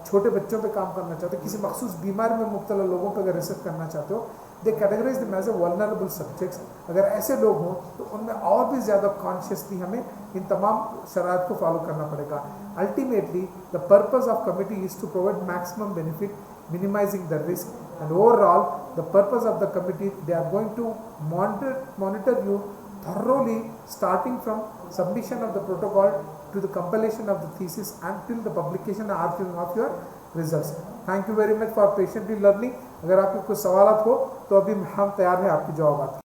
छोटे बच्चों पे काम करना चाहते हो, किसी मखसूस बीमारी में मुब्तला लोगों पे अगर रिसर्च करना चाहते हो, they categorise them as a vulnerable subjects. अगर ऐसे लोग हों तो उनमें और भी ज़्यादा कॉन्शियसली हमें इन तमाम शराइत को फॉलो करना पड़ेगा। Ultimately the purpose of committee is to provide maximum benefit, minimizing the risk, and overall the purpose of the committee, they are going to monitor you thoroughly starting from submission of the protocol to the compilation of the thesis until the publication and archiving of your results. Thank you very much for patiently learning। अगर आपके कुछ सवाल हो तो अभी हम तैयार हैं आपकी जवाब।